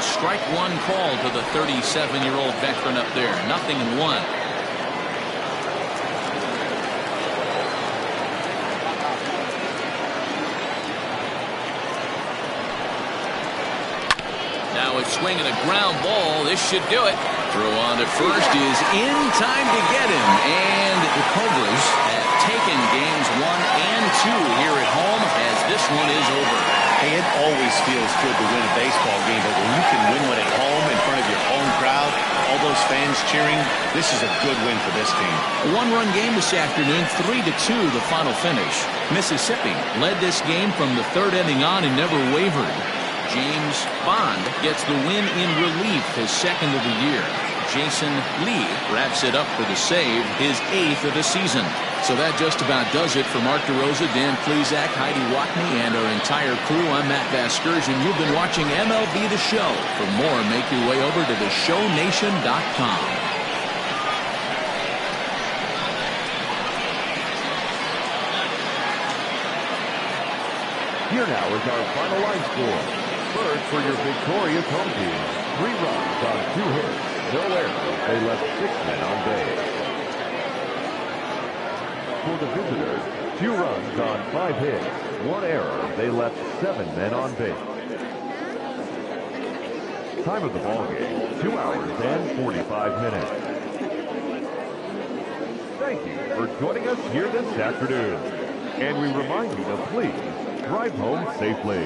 Strike one call to the 37-year-old veteran up there. 0-1. Now it's swinging a ground ball. This should do it. Throw on to first is in time to get him. And the Cobras have taken games 1 and 2 here at home as this one is over. Hey, it always feels good to win a baseball game, but when you can win one at home in front of your home crowd, all those fans cheering, this is a good win for this team. A one-run game this afternoon, 3-2 the final finish. Mississippi led this game from the 3rd inning on and never wavered. James Bond gets the win in relief, his 2nd of the year. Jason Lee wraps it up for the save, his 8th of the season. So that just about does it for Mark DeRosa, Dan Plesac, Heidi Watney, and our entire crew. I'm Matt Vasgersian. You've been watching MLB The Show. For more, make your way over to theshownation.com. Here now is our final line score. First for your victorious home team. 3 runs on 2 hits. No errors. They left 6 men on base. For the visitors, 2 runs on 5 hits. 1 error. They left 7 men on base. Time of the ball game, 2 hours and 45 minutes. Thank you for joining us here this afternoon. And we remind you to please drive home safely.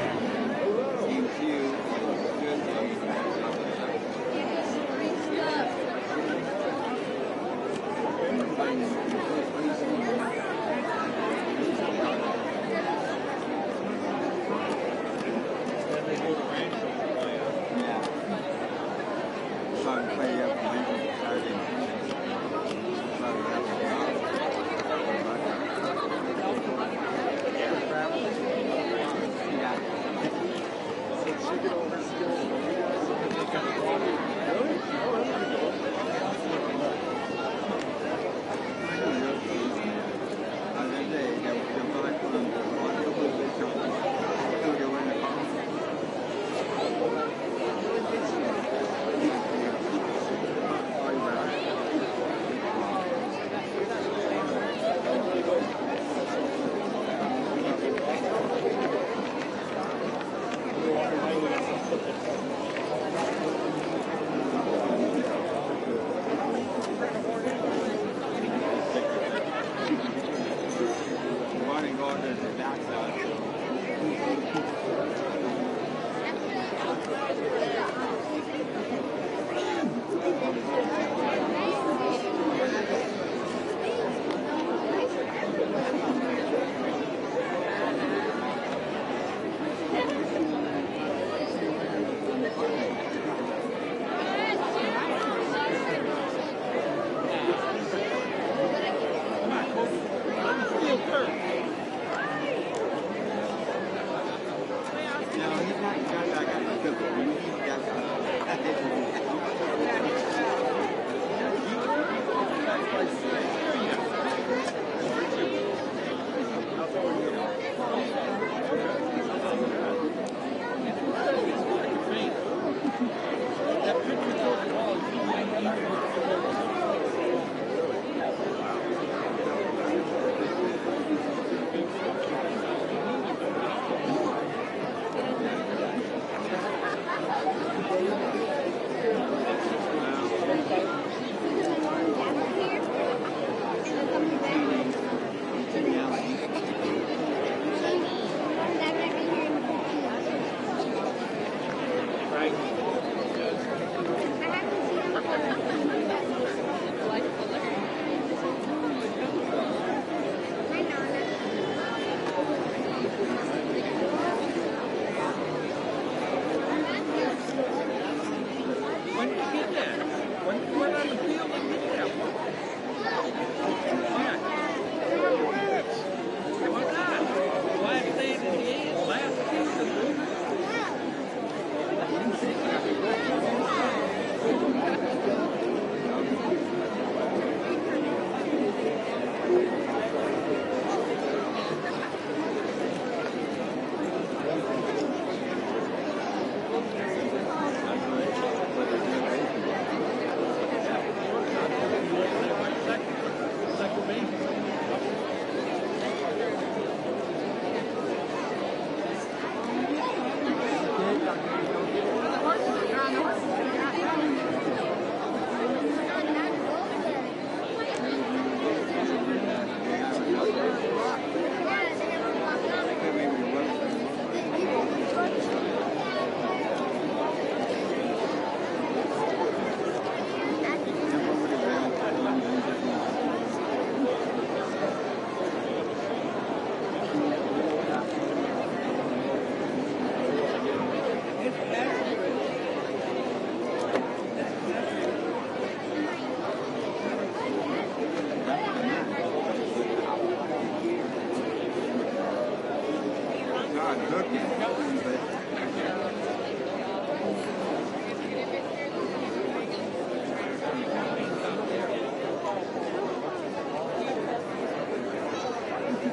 not cooking.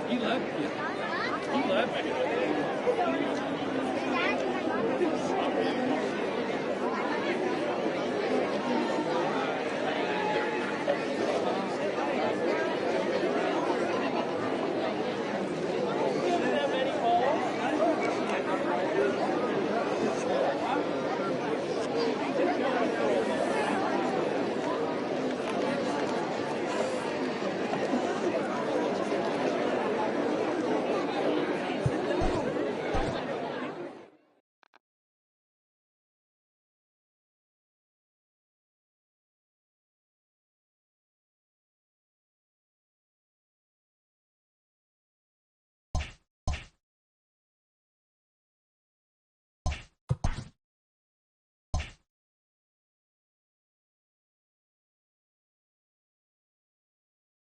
He left you. He left you.